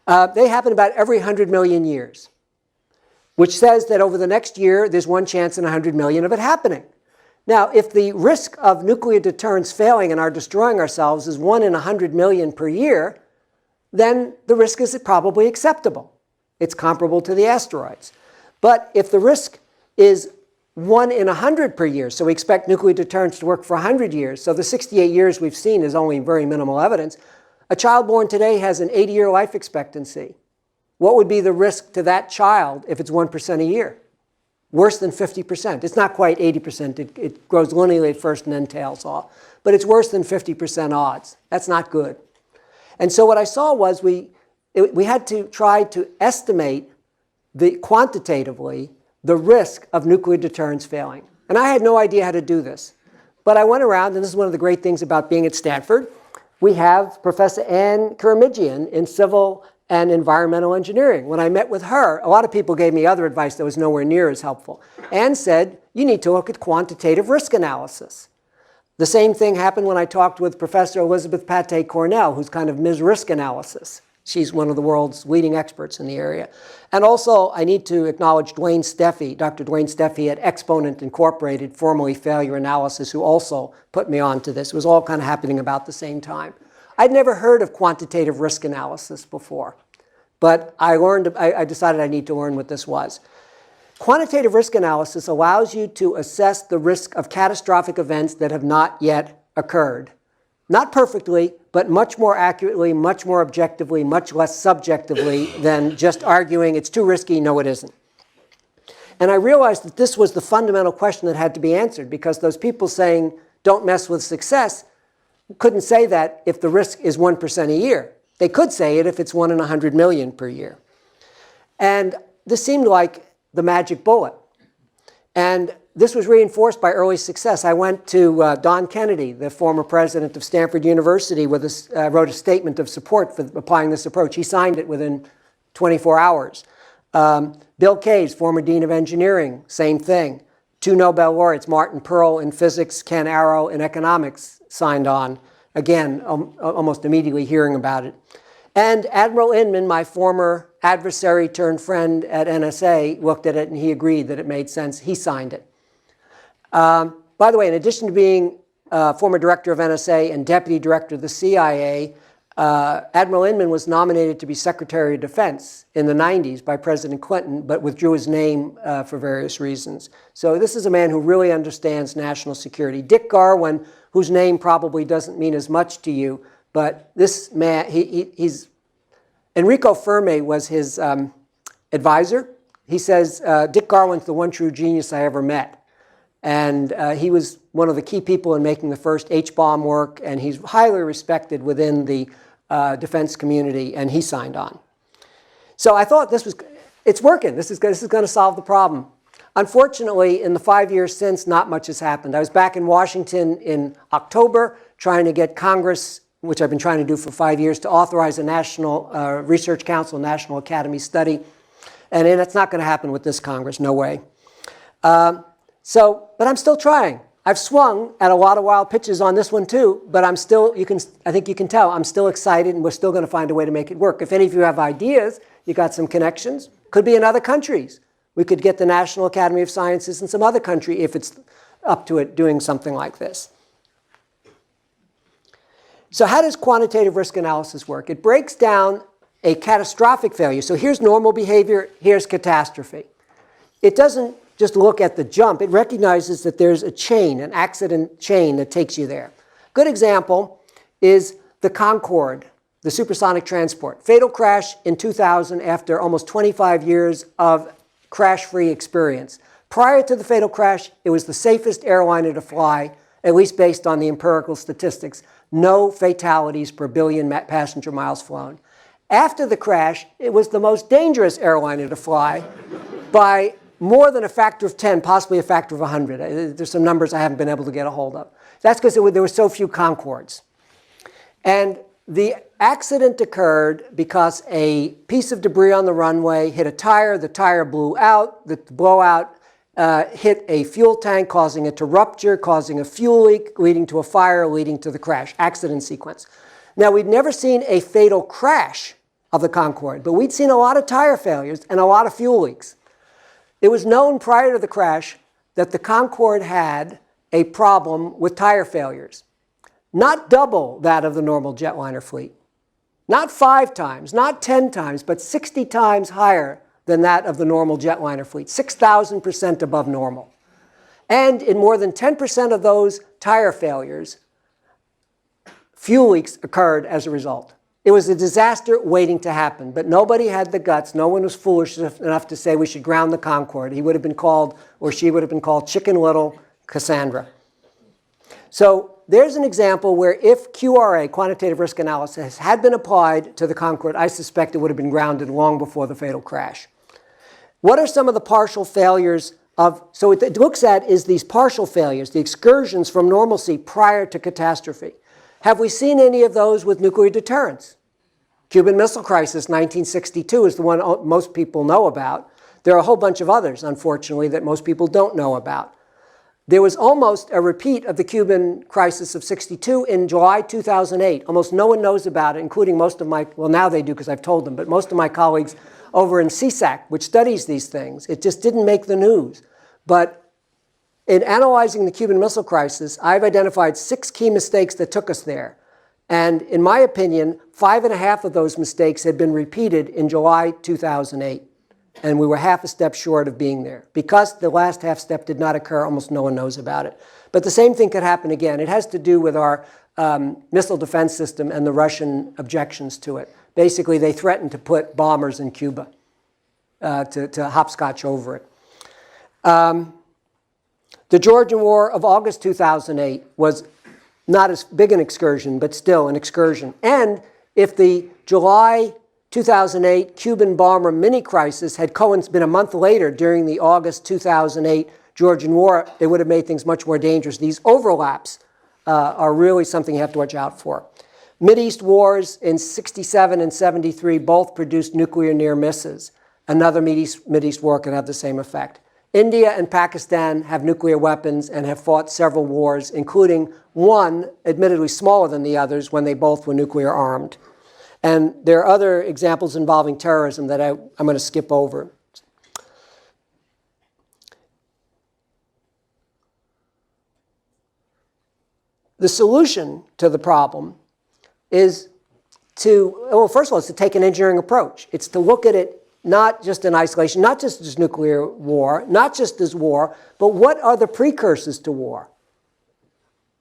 They happen about every 100 million years, which says that over the next year, there's one chance in 100 million of it happening. Now, if the risk of nuclear deterrence failing and our destroying ourselves is 1 in 100 million per year, then the risk is probably acceptable. It's comparable to the asteroids. But if the risk is 1 in 100 per year, so we expect nuclear deterrence to work for 100 years, so the 68 years we've seen is only very minimal evidence. A child born today has an 80-year life expectancy. What would be the risk to that child if it's 1% a year? Worse than 50%. It's not quite 80%. It grows linearly at first and then tails off. But it's worse than 50% odds. That's not good. And so what I saw was we had to try to estimate quantitatively the risk of nuclear deterrence failing. And I had no idea how to do this. But I went around, and this is one of the great things about being at Stanford. We have Professor Anne Karamidjian in civil and environmental engineering. When I met with her, a lot of people gave me other advice that was nowhere near as helpful. Anne said, you need to look at quantitative risk analysis. The same thing happened when I talked with Professor Elizabeth Pate Cornell, who's kind of Ms. Risk Analysis. She's one of the world's leading experts in the area. And also, I need to acknowledge Dwayne Steffi, Dr. Dwayne Steffi at Exponent Incorporated, formerly Failure Analysis, who also put me on to this. It was all kind of happening about the same time. I'd never heard of quantitative risk analysis before, but I decided I need to learn what this was. Quantitative risk analysis allows you to assess the risk of catastrophic events that have not yet occurred. Not perfectly, but much more accurately, much more objectively, much less subjectively than just arguing it's too risky, no it isn't. And I realized that this was the fundamental question that had to be answered, because those people saying don't mess with success couldn't say that if the risk is 1% a year. They could say it if it's 1 in 100 million per year. And this seemed like the magic bullet. And this was reinforced by early success. I went to Don Kennedy, the former president of Stanford University, wrote a statement of support for applying this approach. He signed it within 24 hours. Bill Case, former dean of engineering, same thing. 2 Nobel laureates, Martin Pearl in physics, Ken Arrow in economics, signed on. Again, almost immediately hearing about it. And Admiral Inman, my former adversary turned friend at NSA, looked at it and he agreed that it made sense. He signed it. By the way, in addition to being former director of NSA and deputy director of the CIA, Admiral Inman was nominated to be Secretary of Defense in the 90s by President Clinton, but withdrew his name for various reasons. So this is a man who really understands national security. Dick Garwin, whose name probably doesn't mean as much to you, but this man, he's Enrico Fermi was his advisor. He says, Dick Garwin's the one true genius I ever met. And he was one of the key people in making the first H-bomb work, and he's highly respected within the defense community, and he signed on. So I thought it's working. This is going to solve the problem. Unfortunately, in the 5 years since, not much has happened. I was back in Washington in October trying to get Congress, which I've been trying to do for 5 years, to authorize a National Research Council, National Academy study. And it's not going to happen with this Congress, no way. But I'm still trying. I've swung at a lot of wild pitches on this one too, but I'm still, I think you can tell, I'm still excited and we're still going to find a way to make it work. If any of you have ideas, you got some connections, could be in other countries. We could get the National Academy of Sciences in some other country if it's up to it doing something like this. So how does quantitative risk analysis work? It breaks down a catastrophic failure. So here's normal behavior, here's catastrophe. It doesn't just look at the jump. It recognizes that there's a chain, an accident chain that takes you there. Good example is the Concorde, the supersonic transport. Fatal crash in 2000 after almost 25 years of crash-free experience. Prior to the fatal crash, it was the safest airliner to fly, at least based on the empirical statistics. No fatalities per billion passenger miles flown. After the crash, it was the most dangerous airliner to fly by more than a factor of 10, possibly a factor of 100. There's some numbers I haven't been able to get a hold of. That's because there were so few Concordes. And the accident occurred because a piece of debris on the runway hit a tire, the tire blew out, the blowout hit a fuel tank, causing it to rupture, causing a fuel leak, leading to a fire, leading to the crash. Accident sequence. Now, we'd never seen a fatal crash of the Concorde, but we'd seen a lot of tire failures and a lot of fuel leaks. It was known prior to the crash that the Concorde had a problem with tire failures. Not double that of the normal jetliner fleet. Not 5 times, not 10 times, but 60 times higher than that of the normal jetliner fleet. 6,000% above normal. And in more than 10% of those tire failures, fuel leaks occurred as a result. It was a disaster waiting to happen, but nobody had the guts. No one was foolish enough to say we should ground the Concorde. He would have been called, or she would have been called, Chicken Little Cassandra. So there's an example where if QRA, quantitative risk analysis, had been applied to the Concorde, I suspect it would have been grounded long before the fatal crash. What are some of the partial failures of, so what it looks at is these partial failures, the excursions from normalcy prior to catastrophe. Have we seen any of those with nuclear deterrence? Cuban Missile Crisis, 1962, is the one most people know about. There are a whole bunch of others, unfortunately, that most people don't know about. There was almost a repeat of the Cuban crisis of 62 in July 2008. Almost no one knows about it, including most of my, well, now they do because I've told them, but most of my colleagues over in CSAC, which studies these things. It just didn't make the news. But in analyzing the Cuban Missile Crisis, I've identified 6 key mistakes that took us there. And in my opinion, 5.5 of those mistakes had been repeated in July 2008. And we were half a step short of being there. Because the last half step did not occur, almost no one knows about it. But the same thing could happen again. It has to do with our missile defense system and the Russian objections to it. Basically, they threatened to put bombers in Cuba to hopscotch over it. The Georgian War of August 2008 was not as big an excursion, but still an excursion. And if the July 2008 Cuban bomber mini-crisis had been a month later during the August 2008 Georgian War, it would have made things much more dangerous. These overlaps are really something you have to watch out for. Mideast wars in 67 and 73 both produced nuclear near misses. Another Mideast war could have the same effect. India and Pakistan have nuclear weapons and have fought several wars, including one, admittedly smaller than the others, when they both were nuclear armed. And there are other examples involving terrorism that I'm going to skip over. The solution to the problem is to, well, first of all, it's to take an engineering approach. It's to look at it not just in isolation, not just as nuclear war, not just as war, but what are the precursors to war?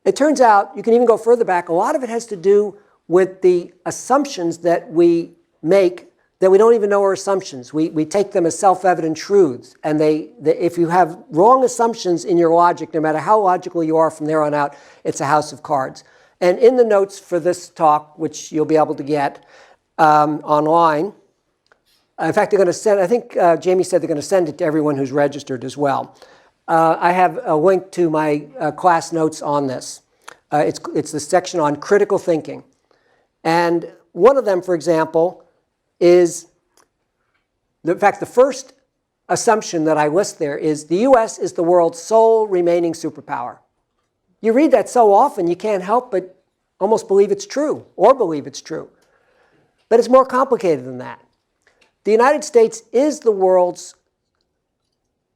It turns out, you can even go further back, a lot of it has to do with the assumptions that we make that we don't even know are assumptions. We take them as self-evident truths. And if you have wrong assumptions in your logic, no matter how logical you are from there on out, it's a house of cards. And in the notes for this talk, which you'll be able to get online, in fact, they're going to send, I think Jamie said they're going to send it to everyone who's registered as well. I have a link to my class notes on this. It's the section on critical thinking. And one of them, for example, is, in fact, the first assumption that I list there is the US is the world's sole remaining superpower. You read that so often, you can't help but almost believe it's true, or believe it's true. But it's more complicated than that. The United States is the world's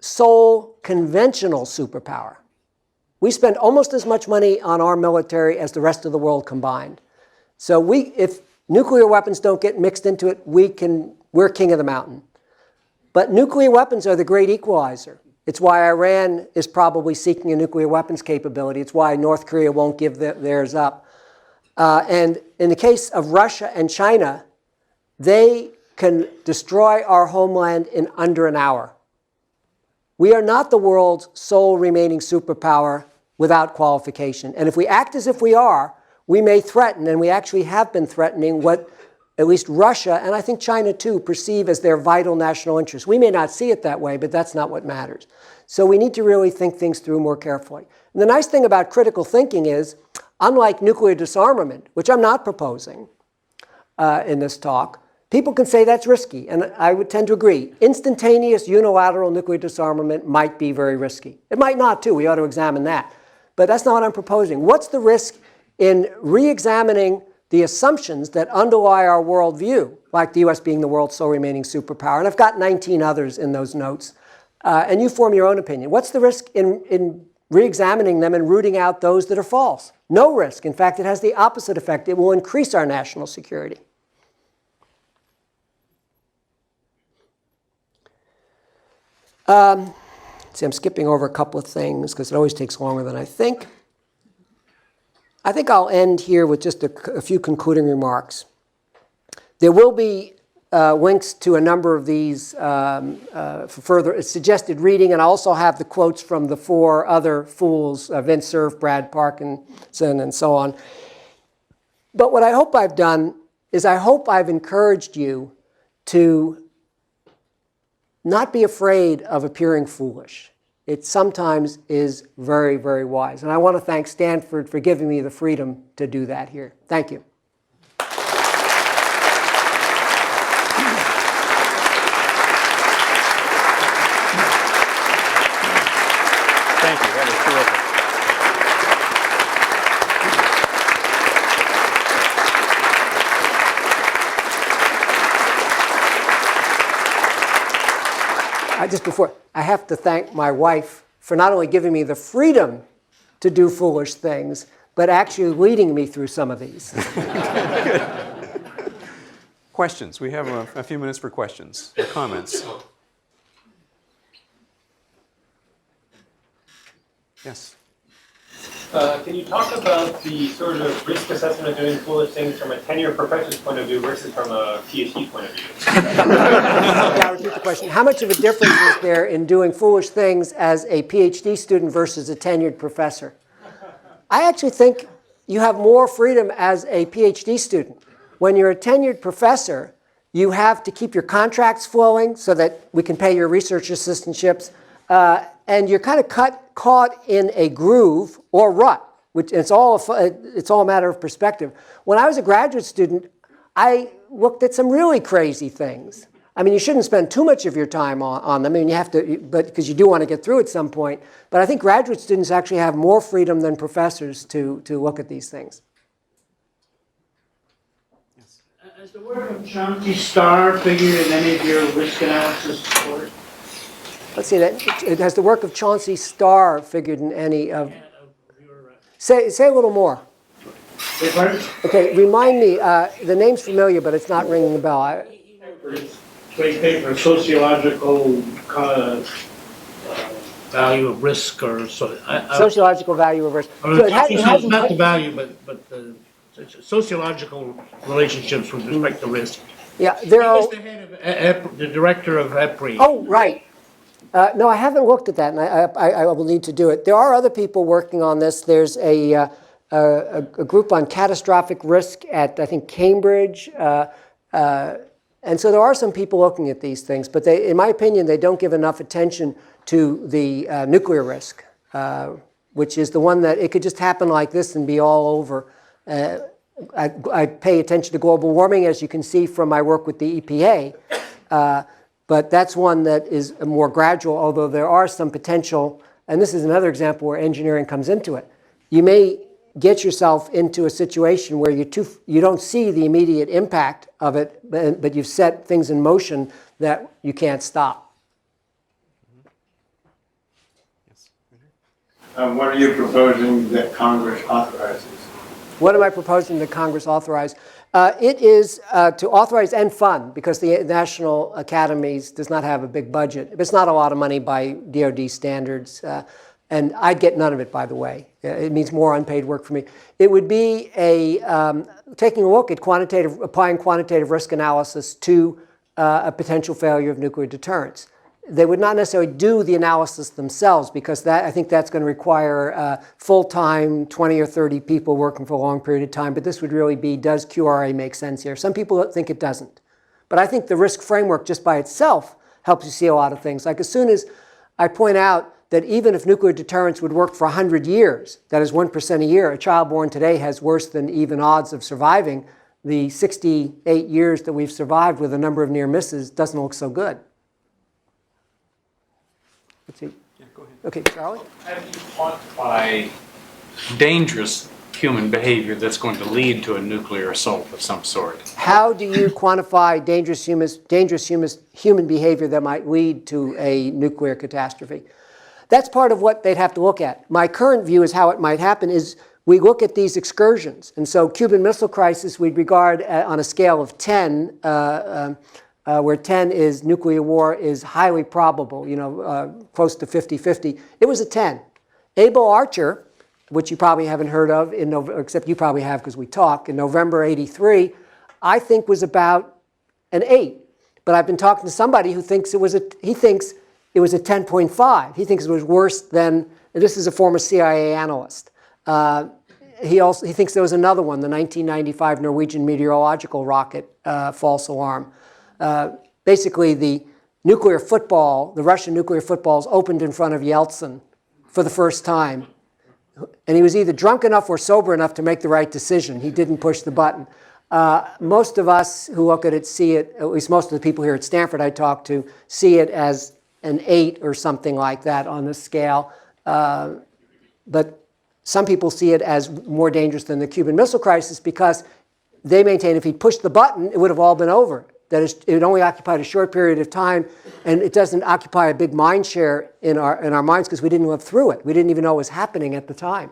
sole conventional superpower. We spend almost as much money on our military as the rest of the world combined. So if nuclear weapons don't get mixed into it, we're king of the mountain. But nuclear weapons are the great equalizer. It's why Iran is probably seeking a nuclear weapons capability. It's why North Korea won't give theirs up. And in the case of Russia and China, they can destroy our homeland in under an hour. We are not the world's sole remaining superpower without qualification. And if we act as if we are, we may threaten, and we actually have been threatening, what at least Russia, and I think China too, perceive as their vital national interest. We may not see it that way, but that's not what matters. So we need to really think things through more carefully. And the nice thing about critical thinking is, unlike nuclear disarmament, which I'm not proposing in this talk, people can say that's risky, and I would tend to agree. Instantaneous unilateral nuclear disarmament might be very risky. It might not too, we ought to examine that. But that's not what I'm proposing. What's the risk in re-examining the assumptions that underlie our worldview, like the US being the world's sole remaining superpower? And I've got 19 others in those notes. And you form your own opinion. What's the risk in re-examining them and rooting out those that are false? No risk. In fact, it has the opposite effect. It will increase our national security. See, I'm skipping over a couple of things because it always takes longer than I think. I think I'll end here with just a few concluding remarks. There will be links to a number of these for further suggested reading, and I also have the quotes from the four other fools, Vince Cerf, Brad Parkinson, and so on. But what I hope I've done is I hope I've encouraged you to not be afraid of appearing foolish. It sometimes is very, very wise. And I want to thank Stanford for giving me the freedom to do that here. Thank you. Thank you. That was terrific. I have to thank my wife for not only giving me the freedom to do foolish things, but actually leading me through some of these. Questions? We have a few minutes for questions or comments. Yes. Can you talk about the sort of risk assessment of doing foolish things from a tenured professor's point of view versus from a PhD point of view? I'll repeat the question. How much of a difference is there in doing foolish things as a PhD student versus a tenured professor? I actually think you have more freedom as a PhD student. When you're a tenured professor, you have to keep your contracts flowing so that we can pay your research assistantships. And you're kind of caught in a groove or rut, which it's all a matter of perspective. When I was a graduate student, I looked at some really crazy things. I mean, you shouldn't spend too much of your time on them. I mean, you have to, but because you do want to get through at some point. But I think graduate students actually have more freedom than professors to look at these things. Has the work of Chauncey Starr figured in any of your risk analysis work? Let's see, has the work of Chauncey Starr figured in any of... Say a little more. Okay, remind me, the name's familiar, but it's not ringing a bell. Great paper, sociological value of risk, or so. Sociological value of risk. So not the value, but the sociological relationships with respect to risk. Yeah, there are. He was the head of the director of EPRI. Oh, right. No, I haven't looked at that, and I will need to do it. There are other people working on this. There's a group on catastrophic risk at, I think, Cambridge. And so there are some people looking at these things, but they, in my opinion, they don't give enough attention to the nuclear risk, which is the one that it could just happen like this and be all over. I pay attention to global warming, as you can see from my work with the EPA, but that's one that is more gradual, although there are some potential, and this is another example where engineering comes into it. You may get yourself into a situation where you don't see the immediate impact of it, but you've set things in motion that you can't stop. What are you proposing that Congress authorizes? What am I proposing that Congress authorize? It is to authorize and fund, because the National Academies does not have a big budget. It's not a lot of money by DoD standards. And I'd get none of it, by the way. It means more unpaid work for me. It would be taking a look at applying quantitative risk analysis to a potential failure of nuclear deterrence. They would not necessarily do the analysis themselves, because I think that's going to require full-time 20 or 30 people working for a long period of time. But this would really be, does QRA make sense here? Some people think it doesn't. But I think the risk framework just by itself helps you see a lot of things. Like as soon as I point out that even if nuclear deterrence would work for 100 years, that is 1% a year, a child born today has worse than even odds of surviving. The 68 years that we've survived with a number of near misses doesn't look so good. Let's see. Yeah, go ahead. Okay, Charlie? How do you quantify dangerous human behavior that's going to lead to a nuclear assault of some sort? How do you quantify dangerous human behavior that might lead to a nuclear catastrophe? That's part of what they'd have to look at. My current view is how it might happen is we look at these excursions. And so Cuban Missile Crisis we'd regard on a scale of 10, where 10 is nuclear war is highly probable, close to 50-50. It was a 10. Able Archer, which you probably haven't heard of, except you probably have because we talk, in November '83, I think was about an 8. But I've been talking to somebody who thinks it was a 10.5. He thinks it was worse than, and this is a former CIA analyst. He thinks there was another one, the 1995 Norwegian meteorological rocket false alarm. Basically, the Russian nuclear footballs opened in front of Yeltsin for the first time. And he was either drunk enough or sober enough to make the right decision. He didn't push the button. Most of us who look at it see it, at least most of the people here at Stanford I talk to, see it as an 8 or something like that on the scale. But some people see it as more dangerous than the Cuban Missile Crisis because they maintain if he pushed the button, it would have all been over. That is, it only occupied a short period of time, and it doesn't occupy a big mind share in our minds because we didn't live through it. We didn't even know it was happening at the time.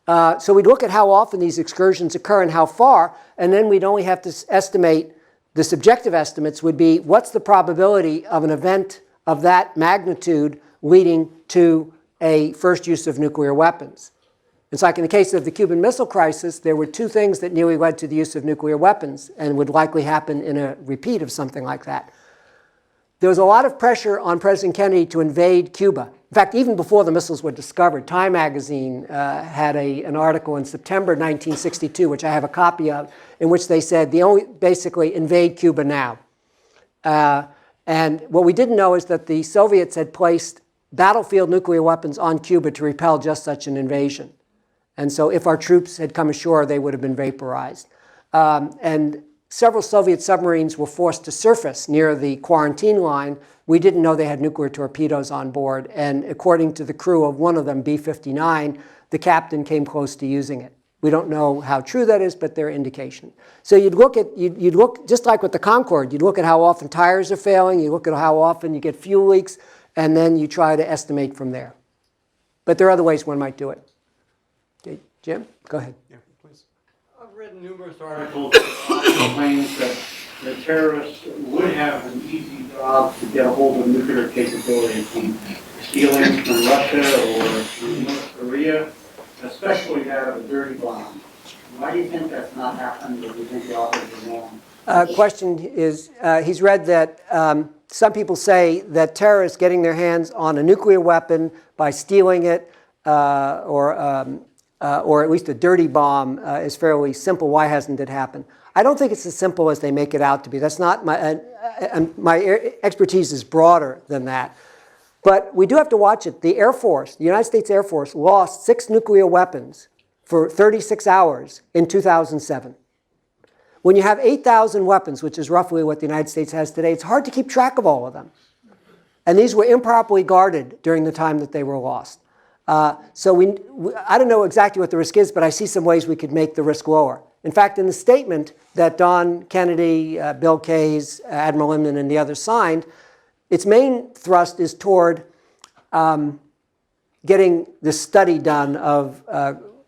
So we'd look at how often these excursions occur and how far, and then we'd only have to estimate, the subjective estimates would be, what's the probability of an event of that magnitude leading to a first use of nuclear weapons? It's like in the case of the Cuban Missile Crisis, there were 2 things that nearly led to the use of nuclear weapons and would likely happen in a repeat of something like that. There was a lot of pressure on President Kennedy to invade Cuba. In fact, even before the missiles were discovered, Time magazine had an article in September 1962, which I have a copy of, in which they said, basically invade Cuba now. And what we didn't know is that the Soviets had placed battlefield nuclear weapons on Cuba to repel just such an invasion. And so if our troops had come ashore, they would have been vaporized. And several Soviet submarines were forced to surface near the quarantine line. We didn't know they had nuclear torpedoes on board. And according to the crew of one of them, B-59, the captain came close to using it. We don't know how true that is, but there are indications. So you'd look, just like with the Concorde, you'd look at how often tires are failing, you look at how often you get fuel leaks, and then you try to estimate from there. But there are other ways one might do it. Okay, Jim, go ahead. Yeah, please. I've read numerous articles that claims that the terrorists would have an easy job to get a hold of nuclear capability from stealing from Russia or from North Korea, especially that of a dirty bomb. Why do you think that's not happening? Do you think the authors are wrong? Question is, he's read that some people say that terrorists getting their hands on a nuclear weapon by stealing it, or at least a dirty bomb, is fairly simple. Why hasn't it happened? I don't think it's as simple as they make it out to be. That's not my expertise is broader than that. But we do have to watch it. The Air Force, the United States Air Force, lost 6 nuclear weapons for 36 hours in 2007. When you have 8,000 weapons, which is roughly what the United States has today, it's hard to keep track of all of them. And these were improperly guarded during the time that they were lost. So I don't know exactly what the risk is, but I see some ways we could make the risk lower. In fact, in the statement that Don Kennedy, Bill Kays, Admiral Inman, and the others signed, its main thrust is toward getting this study done of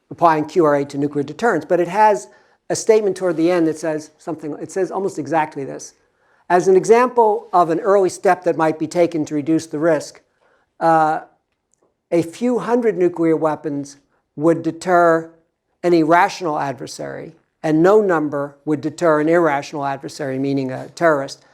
applying QRA to nuclear deterrence. But it has a statement toward the end that says something, it says almost exactly this. As an example of an early step that might be taken to reduce the risk, a few hundred nuclear weapons would deter any rational adversary, and no number would deter an irrational adversary, meaning a terrorist.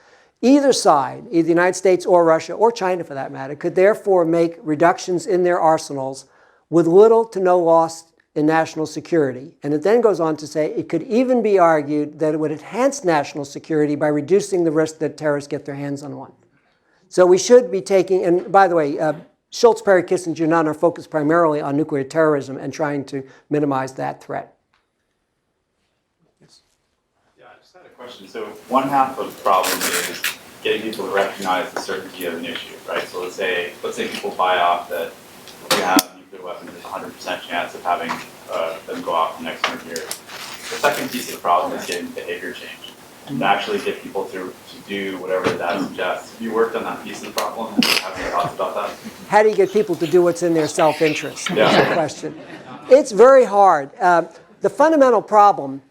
Either side, either the United States or Russia, or China for that matter, could therefore make reductions in their arsenals with little to no loss in national security. And it then goes on to say it could even be argued that it would enhance national security by reducing the risk that terrorists get their hands on one. So we should be taking, and by the way, Shultz, Perry, Kissinger, Nunn are focused primarily on nuclear terrorism and trying to minimize that threat. Yeah, I just had a question. So one half of the problem is getting people to recognize the certainty of an issue, right? So let's say people buy off that you have nuclear weapons, there's a 100% chance of having them go off in the next 100 years. The second piece of the problem is getting behavior change and actually get people to do whatever that suggests. Have you worked on that piece of the problem and have any thoughts about that? How do you get people to do what's in their self-interest? Yeah. That's the question. It's very hard. The fundamental problem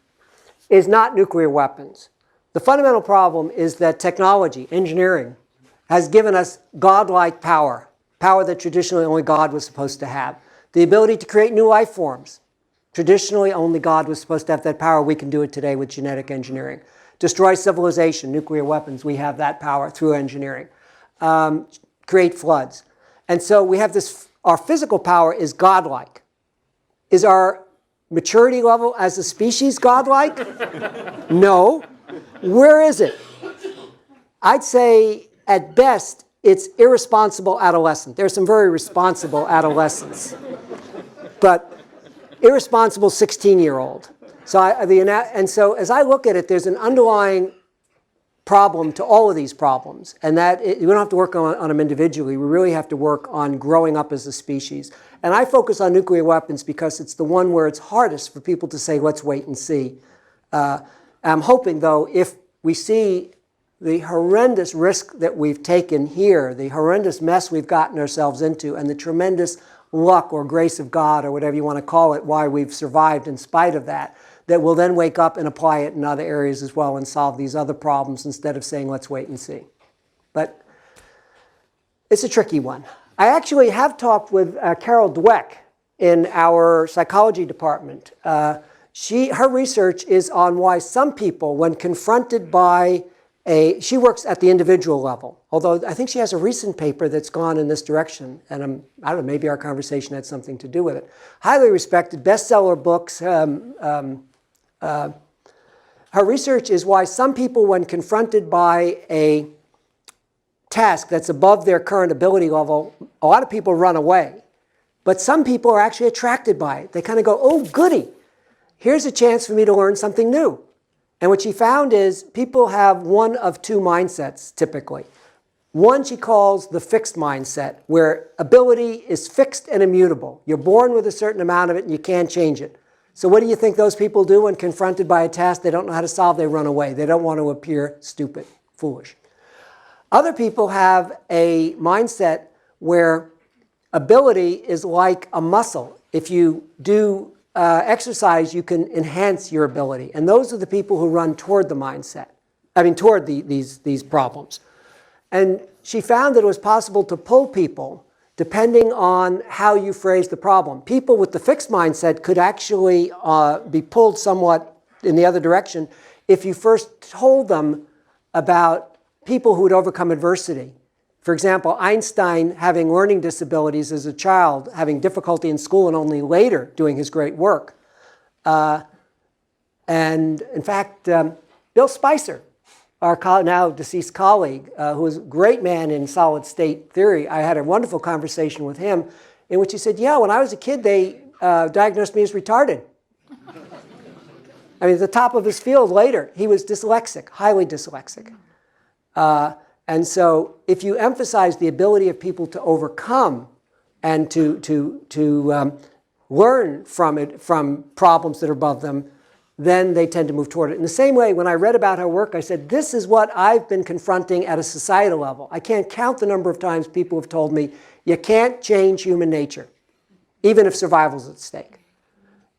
is not nuclear weapons. The fundamental problem is that technology, engineering, has given us godlike power, power that traditionally only God was supposed to have. The ability to create new life forms. Traditionally, only God was supposed to have that power. We can do it today with genetic engineering. Destroy civilization, nuclear weapons, we have that power through engineering. Create floods. And so we have this, our physical power is godlike. Is our maturity level as a species godlike? No. Where is it? I'd say at best it's irresponsible adolescent. There are some very responsible adolescents, but irresponsible 16-year-old. So as I look at it, there's an underlying problem to all of these problems, and that we don't have to work on them individually. We really have to work on growing up as a species. And I focus on nuclear weapons because it's the one where it's hardest for people to say, let's wait and see. I'm hoping, though, if we see the horrendous risk that we've taken here, the horrendous mess we've gotten ourselves into, and the tremendous luck or grace of God, or whatever you want to call it, why we've survived in spite of that, that we'll then wake up and apply it in other areas as well and solve these other problems instead of saying, let's wait and see. But it's a tricky one. I actually have talked with Carol Dweck in our psychology department. Her research is on why some people, when confronted by she works at the individual level, although I think she has a recent paper that's gone in this direction, and I don't know, maybe our conversation had something to do with it. Highly respected, bestseller books. Her research is why some people, when confronted by a task that's above their current ability level, a lot of people run away. But some people are actually attracted by it. They kind of go, oh, goody, here's a chance for me to learn something new. And what she found is people have one of two mindsets typically. One she calls the fixed mindset, where ability is fixed and immutable. You're born with a certain amount of it and you can't change it. So what do you think those people do when confronted by a task they don't know how to solve? They run away. They don't want to appear stupid, foolish. Other people have a mindset where ability is like a muscle. If you do exercise, you can enhance your ability. And those are the people who run toward the mindset, toward these problems. And she found that it was possible to pull people depending on how you phrase the problem. People with the fixed mindset could actually be pulled somewhat in the other direction if you first told them about people who would overcome adversity. For example, Einstein having learning disabilities as a child, having difficulty in school, and only later doing his great work. And in fact, Bill Spicer, our now deceased colleague, who was a great man in solid state theory, I had a wonderful conversation with him in which he said, yeah, when I was a kid, they diagnosed me as retarded. At the top of his field later, he was dyslexic, highly dyslexic. And so if you emphasize the ability of people to overcome and to learn from problems that are above them, then they tend to move toward it. In the same way, when I read about her work, I said, this is what I've been confronting at a societal level. I can't count the number of times people have told me, you can't change human nature, even if survival is at stake.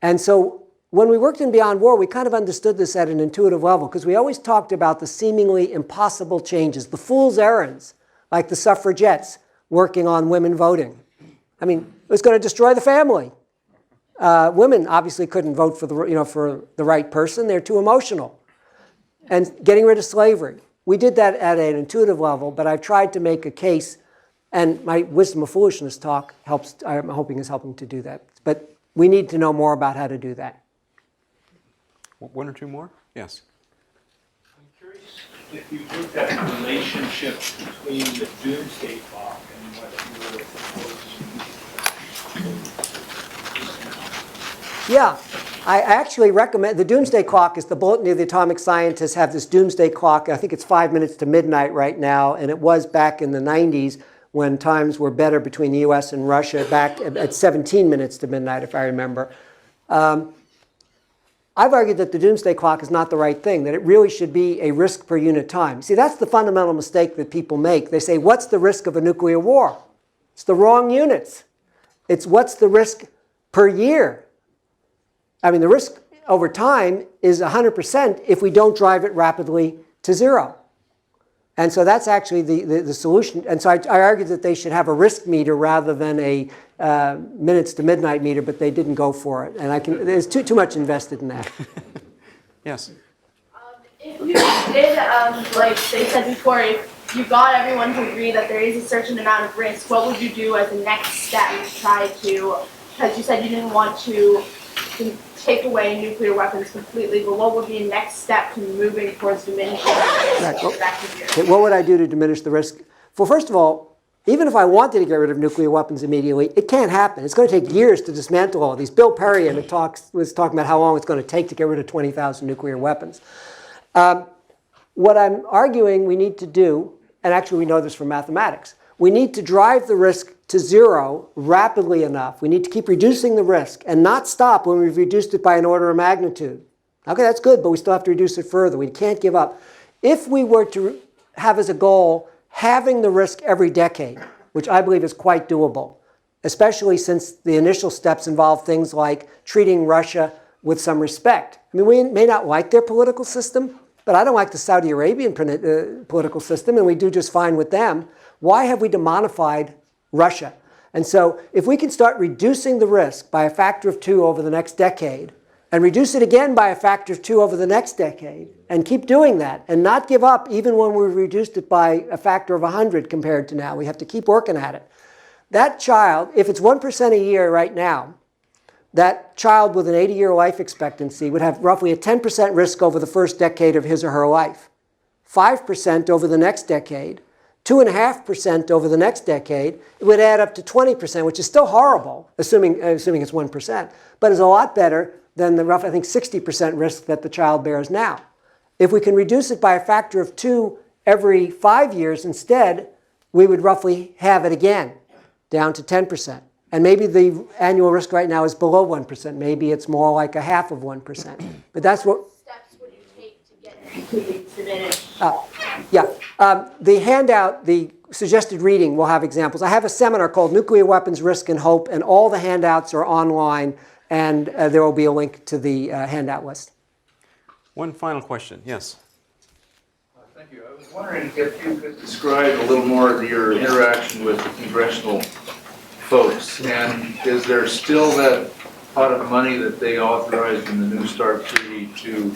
And so when we worked in Beyond War, we kind of understood this at an intuitive level, because we always talked about the seemingly impossible changes, the fool's errands, like the suffragettes working on women voting. It was going to destroy the family. Women obviously couldn't vote for the right person. They're too emotional. And getting rid of slavery. We did that at an intuitive level, but I've tried to make a case, and my Wisdom of Foolishness talk helps. I'm hoping is helping to do that. But we need to know more about how to do that. One or two more? Yes. I'm curious if you looked at the relationship between the Doomsday Clock and what you were proposing. Yeah, I actually recommend, the Doomsday Clock is the Bulletin of the Atomic Scientists have this Doomsday Clock. I think it's 5 minutes to midnight right now, and it was back in the 90s when times were better between the US and Russia, back at 17 minutes to midnight, if I remember. I've argued that the Doomsday Clock is not the right thing, that it really should be a risk per unit time. See, that's the fundamental mistake that people make. They say, what's the risk of a nuclear war? It's the wrong units. It's what's the risk per year. The risk over time is 100% if we don't drive it rapidly to zero. And so that's actually the solution. And so I argued that they should have a risk meter rather than a minutes to midnight meter, but they didn't go for it. And there's too much invested in that. Yes. If you did, like they said before, if you got everyone to agree that there is a certain amount of risk, what would you do as a next step to try to, because you said you didn't want to take away nuclear weapons completely, but what would be a next step to moving towards diminishing the risk? What would I do to diminish the risk? Well, first of all, even if I wanted to get rid of nuclear weapons immediately, it can't happen. It's going to take years to dismantle all of these. Bill Perry was talking about how long it's going to take to get rid of 20,000 nuclear weapons. What I'm arguing we need to do, and actually we know this from mathematics, we need to drive the risk to zero rapidly enough. We need to keep reducing the risk and not stop when we've reduced it by an order of magnitude. Okay, that's good, but we still have to reduce it further. We can't give up. If we were to have as a goal having the risk every decade, which I believe is quite doable, especially since the initial steps involve things like treating Russia with some respect. We may not like their political system, but I don't like the Saudi Arabian political system, and we do just fine with them. Why have we demonified Russia? And so if we can start reducing the risk by a factor of 2 over the next decade, and reduce it again by a factor of 2 over the next decade, and keep doing that, and not give up even when we've reduced it by a factor of 100 compared to now. We have to keep working at it. That child, if it's 1% a year right now, that child with an 80-year life expectancy would have roughly a 10% risk over the first decade of his or her life, 5% over the next decade, 2.5% over the next decade. It would add up to 20%, which is still horrible, assuming it's 1%, but is a lot better than the rough, I think, 60% risk that the child bears now. If we can reduce it by a factor of 2 every 5 years instead, we would roughly have it again, down to 10%. And maybe the annual risk right now is below 1%. Maybe it's more like a half of 1%. But that's what... Steps would you take to get it completely diminished? The handout, the suggested reading will have examples. I have a seminar called Nuclear Weapons, Risk and Hope, and all the handouts are online, and there will be a link to the handout list. One final question. Yes. Thank you. I was wondering if you could describe a little more of your interaction with the congressional folks. And is there still that pot of money that they authorized in the New START Treaty to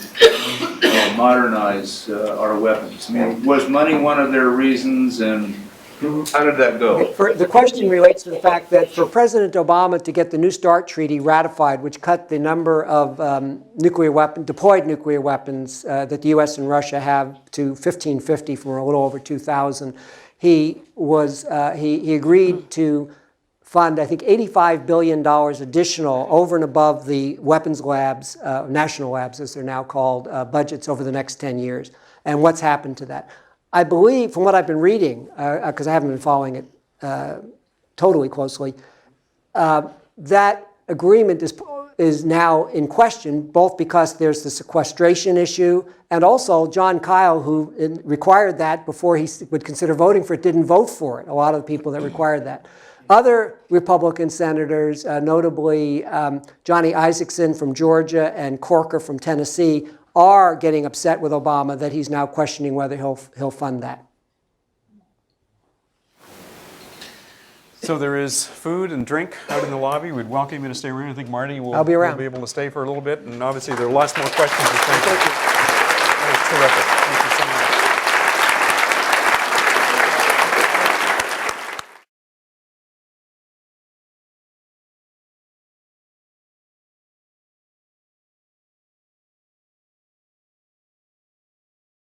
modernize our weapons? I mean, was money one of their reasons, and how did that go? The question relates to the fact that for President Obama to get the New START Treaty ratified, which cut the number of deployed nuclear weapons that the U.S. and Russia have to 1,550 from a little over 2,000, he agreed to fund, I think, $85 billion additional over and above the weapons labs, national labs as they're now called, budgets over the next 10 years. And what's happened to that? I believe, from what I've been reading, because I haven't been following it totally closely, that agreement is now in question, both because there's the sequestration issue, and also John Kyle, who required that before he would consider voting for it, didn't vote for it, a lot of the people that required that. Other Republican senators, notably Johnny Isakson from Georgia and Corker from Tennessee, are getting upset with Obama that he's now questioning whether he'll fund that. So there is food and drink out in the lobby. We'd welcome you to stay around. I think Marty will be around. Will be able to stay for a little bit. And obviously there are lots more questions. Thank you. That was terrific.